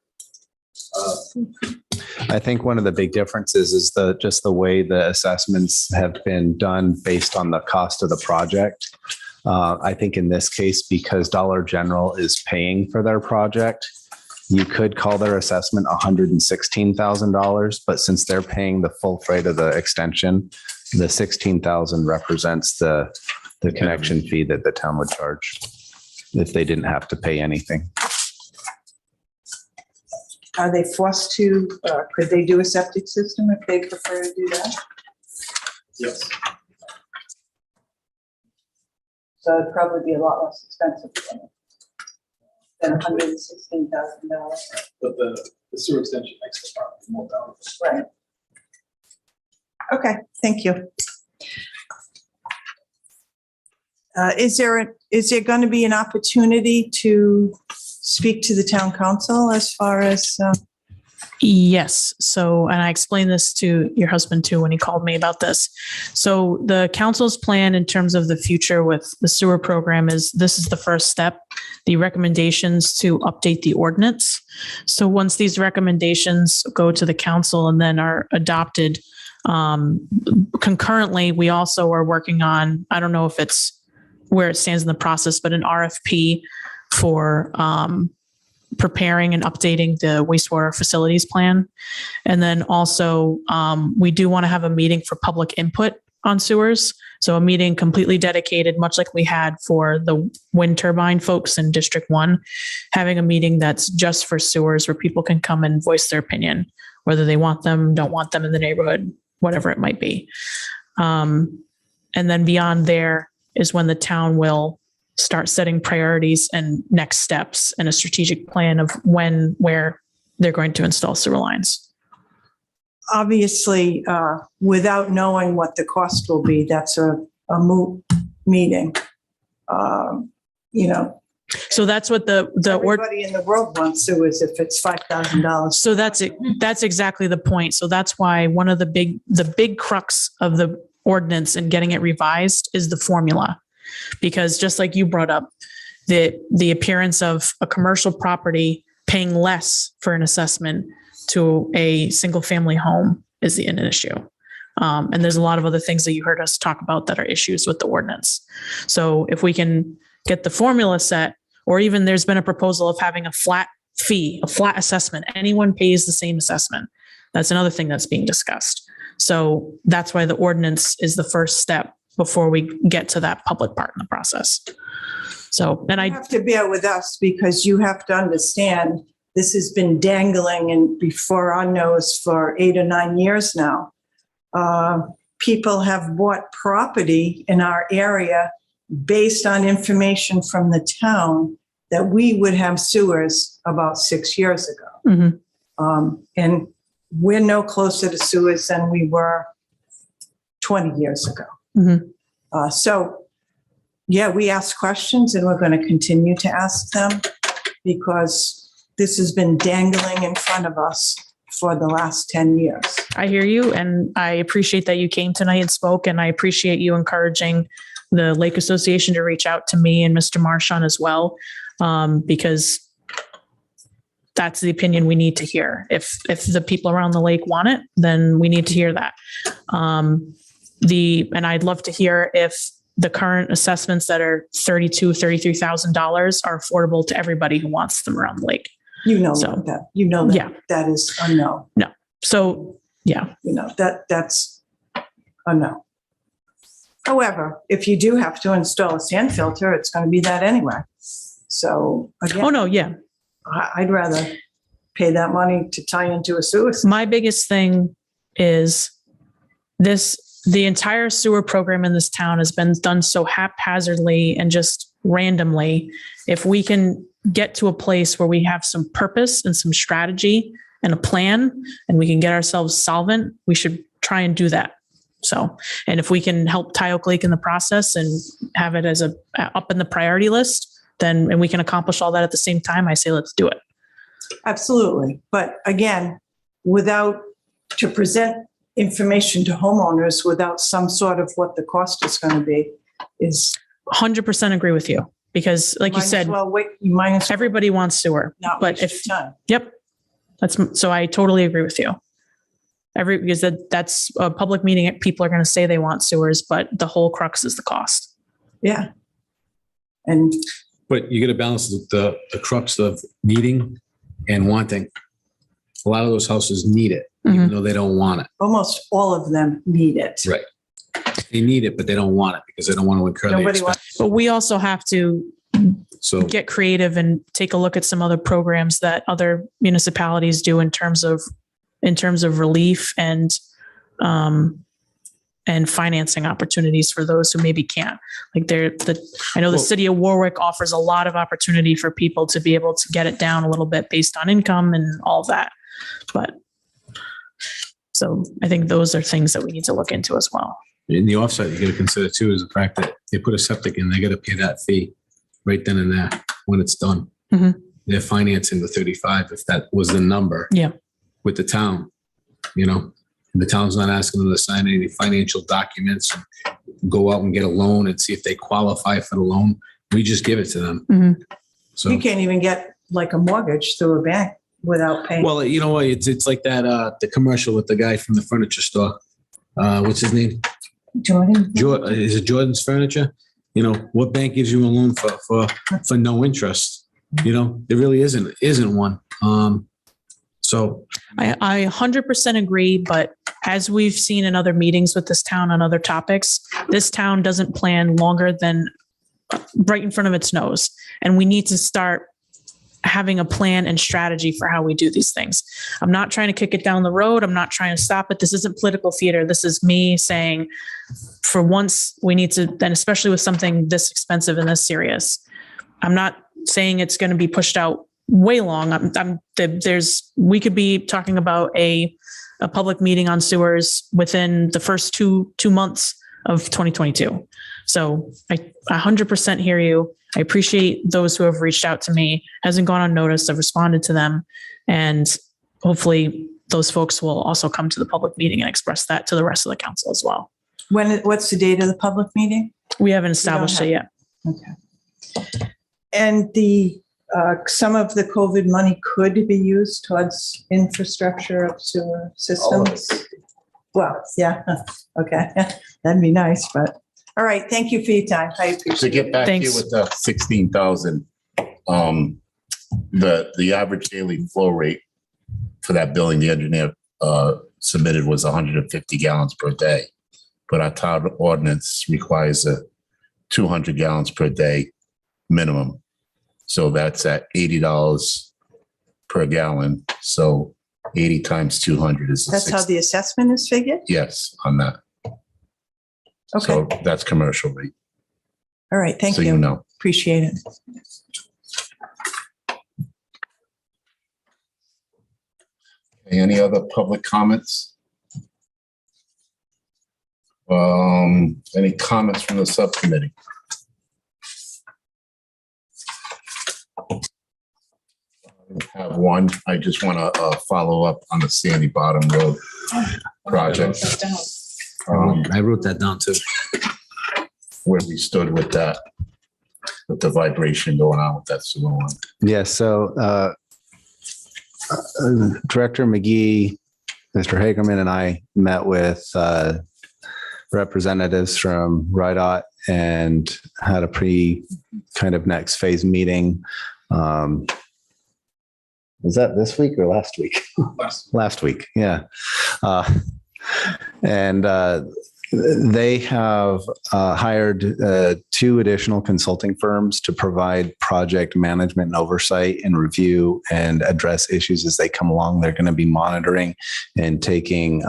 I think one of the big differences is just the way the assessments have been done based on the cost of the project. I think in this case, because Dollar General is paying for their project, you could call their assessment $116,000, but since they're paying the full freight of the extension, the $16,000 represents the connection fee that the town would charge if they didn't have to pay anything. Are they forced to, could they do a septic system if they prefer to do that? Yes. So it'd probably be a lot less expensive than $116,000. But the sewer extension makes the property more valuable. Right. Okay, thank you. Is there going to be an opportunity to speak to the town council as far as? Yes. So, and I explained this to your husband too when he called me about this. So the council's plan in terms of the future with the sewer program is this is the first step, the recommendations to update the ordinance. So once these recommendations go to the council and then are adopted, concurrently, we also are working on, I don't know if it's where it stands in the process, but an RFP for preparing and updating the wastewater facilities plan. And then also, we do want to have a meeting for public input on sewers. So a meeting completely dedicated, much like we had for the wind turbine folks in District 1, having a meeting that's just for sewers where people can come and voice their opinion, whether they want them, don't want them in the neighborhood, whatever it might be. And then beyond there is when the town will start setting priorities and next steps and a strategic plan of when, where they're going to install sewer lines. Obviously, without knowing what the cost will be, that's a moot meeting. You know, So that's what the everybody in the world wants sewers if it's $5,000. So that's exactly the point. So that's why one of the big crux of the ordinance and getting it revised is the formula. Because just like you brought up, the appearance of a commercial property paying less for an assessment to a single family home is an issue. And there's a lot of other things that you heard us talk about that are issues with the ordinance. So if we can get the formula set, or even there's been a proposal of having a flat fee, a flat assessment, anyone pays the same assessment. That's another thing that's being discussed. So that's why the ordinance is the first step before we get to that public part in the process. So, and You have to bear with us because you have to understand this has been dangling and before our nose for 8 or 9 years now. People have bought property in our area based on information from the town that we would have sewers about 6 years ago. And we're no closer to sewers than we were 20 years ago. So, yeah, we ask questions and we're going to continue to ask them because this has been dangling in front of us for the last 10 years. I hear you, and I appreciate that you came tonight and spoke, and I appreciate you encouraging the Lake Association to reach out to me and Mr. Marchand as well, because that's the opinion we need to hear. If the people around the lake want it, then we need to hear that. And I'd love to hear if the current assessments that are $33,000 are affordable to everybody who wants them around the lake. You know So, that. You know that. yeah. That is a no. No. So, yeah. You know, that's a no. However, if you do have to install a sand filter, it's going to be that anyway. So again, Oh, no, yeah. I'd rather pay that money to tie into a sewer system. My biggest thing is the entire sewer program in this town has been done so haphazardly and just randomly. If we can get to a place where we have some purpose and some strategy and a plan, and we can get ourselves solvent, we should try and do that. So, and if we can help Tyoke Lake in the process and have it as up in the priority list, then, and we can accomplish all that at the same time, I say, let's do it. Absolutely. But again, to present information to homeowners without some sort of what the cost is going to be is. 100% agree with you, because like you said, You might as well everybody wants sewer, not but waste your time. Yep. So I totally agree with you. Because that's a public meeting. People are going to say they want sewers, but the whole crux is the cost. Yeah. And But you got to balance the crux of needing and wanting. A lot of those houses need it, even though they don't want it. almost all of them need it. Right. They need it, but they don't want it because they don't want to incur the Nobody expense. wants. But we also have to So get creative and take a look at some other programs that other municipalities do in terms of relief and financing opportunities for those who maybe can't. Like I know the city of Warwick offers a lot of opportunity for people to be able to get it down a little bit based on income and all that. But so I think those are things that we need to look into as well. in the offsite, you got to consider too is the fact that they put a septic in, they got to pay that fee right then and there when it's done. Mhm. They're financing the 35 if that was the number. Yeah. With the town, and the town's not asking them to sign any financial documents, go out and get a loan and see if they qualify for the loan. We just give it to them. Mhm. So, You can't even get like a mortgage through a bank without paying. well, you know what? It's like that, the commercial with the guy from the furniture store. What's his name? Jordan? Is it Jordan's Furniture? What bank gives you a loan for no interest? There really isn't one. So So I 100% agree, but as we've seen in other meetings with this town on other topics, this town doesn't plan longer than right in front of its nose. And we need to start having a plan and strategy for how we do these things. I'm not trying to kick it down the road. I'm not trying to stop it. This isn't political theater. This is me saying, for once, we need to, then especially with something this expensive and this serious, I'm not saying it's going to be pushed out way long. We could be talking about a public meeting on sewers within the first two months of 2022. So I 100% hear you. I appreciate those who have reached out to me. Hasn't gone unnoticed. I've responded to them, and hopefully those folks will also come to the public meeting and express that to the rest of the council as well. What's the date of the public meeting? We haven't established it yet. Okay. And some of the COVID money could be used towards infrastructure of sewer systems? Well, yeah, okay, that'd be nice, but, all right, thank you for your time. I appreciate it. To get back to you Thanks. with the 16,000, the average daily flow rate for that building, the engineer submitted was 150 gallons per day. But our town ordinance requires 200 gallons per day minimum. So that's at $80 per gallon. So 80 times 200 is. That's how the assessment is figured? Yes, on that. Okay, So that's commercial rate. all right, thank So you you. know. Appreciate it. Any other public comments? Any comments from the subcommittee? I have one. I just want to follow up on the Sandy Bottom Road project. I wrote that down too. Where we stood with that, with the vibration going on with that sewer line. Yeah, so Director McGee, Mr. Hagerman, and I met with representatives from RIDOT and had a kind of next phase meeting. Was that this week or last week? Last week, yeah. And they have hired 2 additional consulting firms to provide project management and oversight and review and address issues as they come along. They're going to be monitoring and taking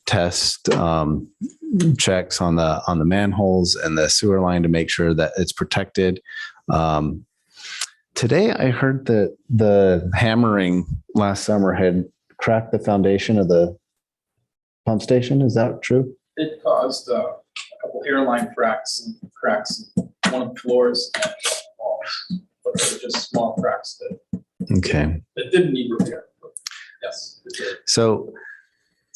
test checks on the manholes and the sewer line to make sure that it's protected. Today, I heard that the hammering last summer had cracked the foundation of the pump station. Is that true? It caused a couple airline cracks in one of the floors and walls, but they were just small cracks Okay. that didn't need repair. Yes, it did. So,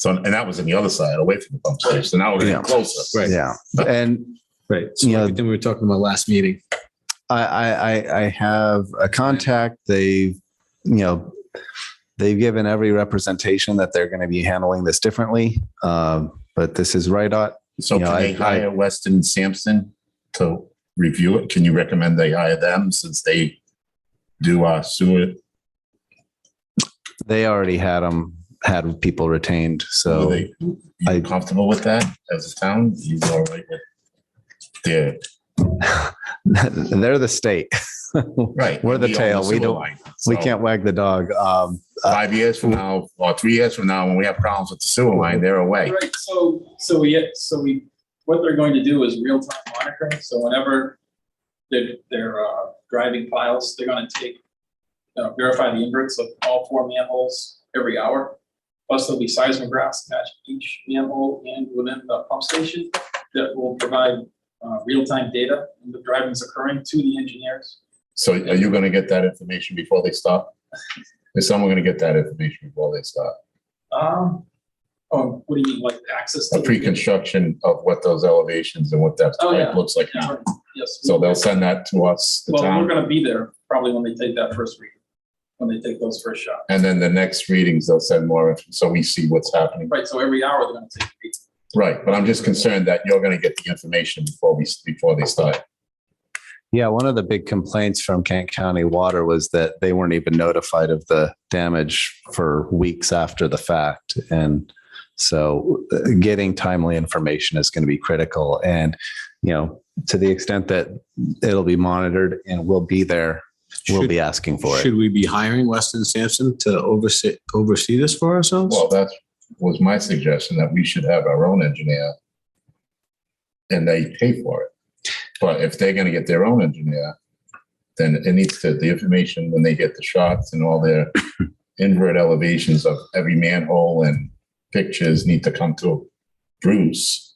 And that was on the other side, away from the pump station. So now we're Yeah. getting closer. Right. yeah. And Right. So Yeah. everything we were talking about last meeting. I have a contact. They've given every representation that they're going to be handling this differently. But this is RIDOT. So You know, can they hire Weston and Sampson to review it? Can you recommend they hire them since they do our sewer? They already had people retained. So Are you comfortable with that as a town? You all right with their, they're the state. right? We're the We own tail. We sewer don't, line. we So can't wag the dog. 5 years from now or 3 years from now, when we have problems with the sewer line, they're away. Right, so we, what they're going to do is real-time monitoring, so whenever they're driving files, they're gonna take, verify the inverts of all 4 manholes every hour. Plus there'll be seismographs attached to each manhole and within the pump station that will provide real-time data when the driving is occurring to the engineers. So are you gonna get that information before they stop? Is someone gonna get that information before they stop? What do you mean, like access to? A pre-construction of what those elevations and what that Oh, yeah. pipe looks like Yeah, now. yes. So they'll send that to us, the Well, we're town, gonna be there probably when they take that first reading, when they take those first shots. and then the next readings, they'll send more, so we see what's happening. Right, so every hour they're gonna take a reading. Right, but I'm just concerned that you're gonna get the information before they start. Yeah, one of the big complaints from Kent County Water was that they weren't even notified of the damage for weeks after the fact. And so getting timely information is going to be critical. And, to the extent that it'll be monitored and we'll be there, we'll be asking for it. Should we be hiring Weston Sampson to oversee this for ourselves? Well, that was my suggestion, that we should have our own engineer and they pay for it. But if they're going to get their own engineer, then it needs to, the information when they get the shots and all their invert elevations of every manhole and pictures need to come to Bruce.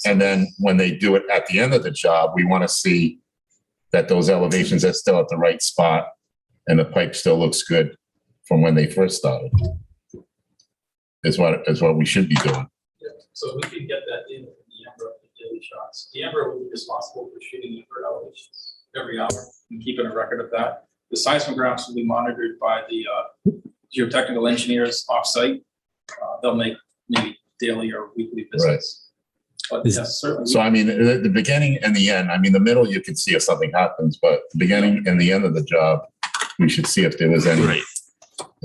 And then when they do it at the end of the job, we want to see that those elevations are still at the right spot and the pipe still looks good from when they first started. Is what we should be doing. Yeah, so we could get that in from the Amber of the daily shots. The Amber will be responsible for shooting invert elevations every hour and keeping a record of that. The seismographs will be monitored by the geotechnical engineers off-site. They'll make maybe daily or weekly visits. But yes, certainly. So I mean, the beginning and the end, I mean, the middle, you can see if something happens, but the beginning and the end of the job, we should see if there was any. Right.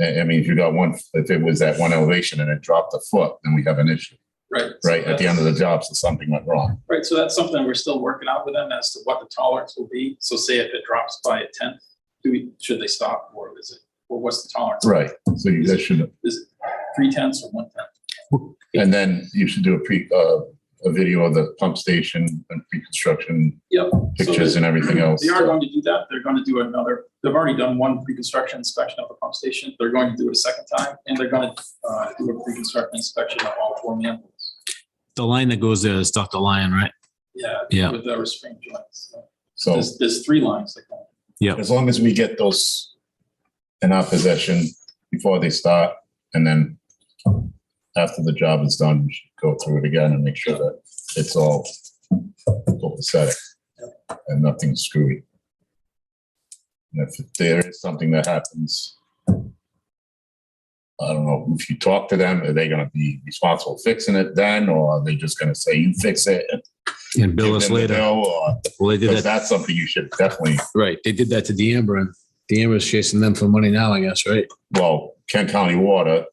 I mean, if it was at one elevation and it dropped a foot, then we have an issue, Right. right? At the end of the job, so something went wrong. Right, so that's something we're still working out with them as to what the tolerance will be. So say if it drops by a tenth, should they stop, or what's the tolerance? Right, so you guys should, Is it 3/10 or 1/10? and then you should do a video of the pump station and pre-construction Yep. pictures and everything else. They are going to do that. They're going to do they've already done one pre-construction inspection of the pump station. They're going to do it a second time, and they're going to do a pre-construction inspection of all 4 manholes. The line that goes there is Dr. Lyon, right? Yeah. With the restraint joints. So There's 3 lines that go. Yeah. as long as we get those in our possession before they start, and then after the job is done, we should go through it again and make sure that it's all copacetic and nothing's screwy. And if there is something that happens, I don't know, if you talk to them, are they going to be responsible for fixing it then, or are they just going to say, you fix it? And bill us later. Or, Well, they did because that. that's something you should definitely, Right. They did that to D'Amber, and D'Amber's chasing them for money now, I guess, right? well, Kent County Water,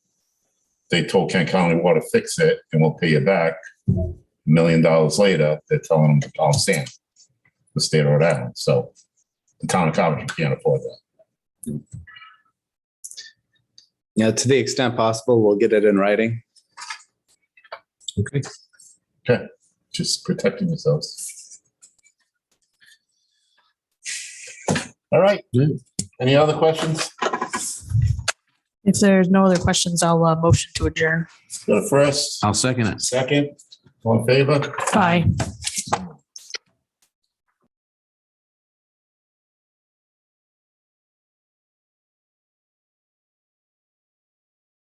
they told Kent County Water, fix it and we'll pay you back. $1 million later, they're telling them to pound sand, the state of Rhode Island. So the town of Coventry can't afford that. Yeah, to the extent possible, we'll get it in writing. Okay. Okay, just protecting yourselves. All right. Good. Any other questions? If there's no other questions, I'll motion to adjourn. Go to first, I'll second it. second, all in favor? Bye.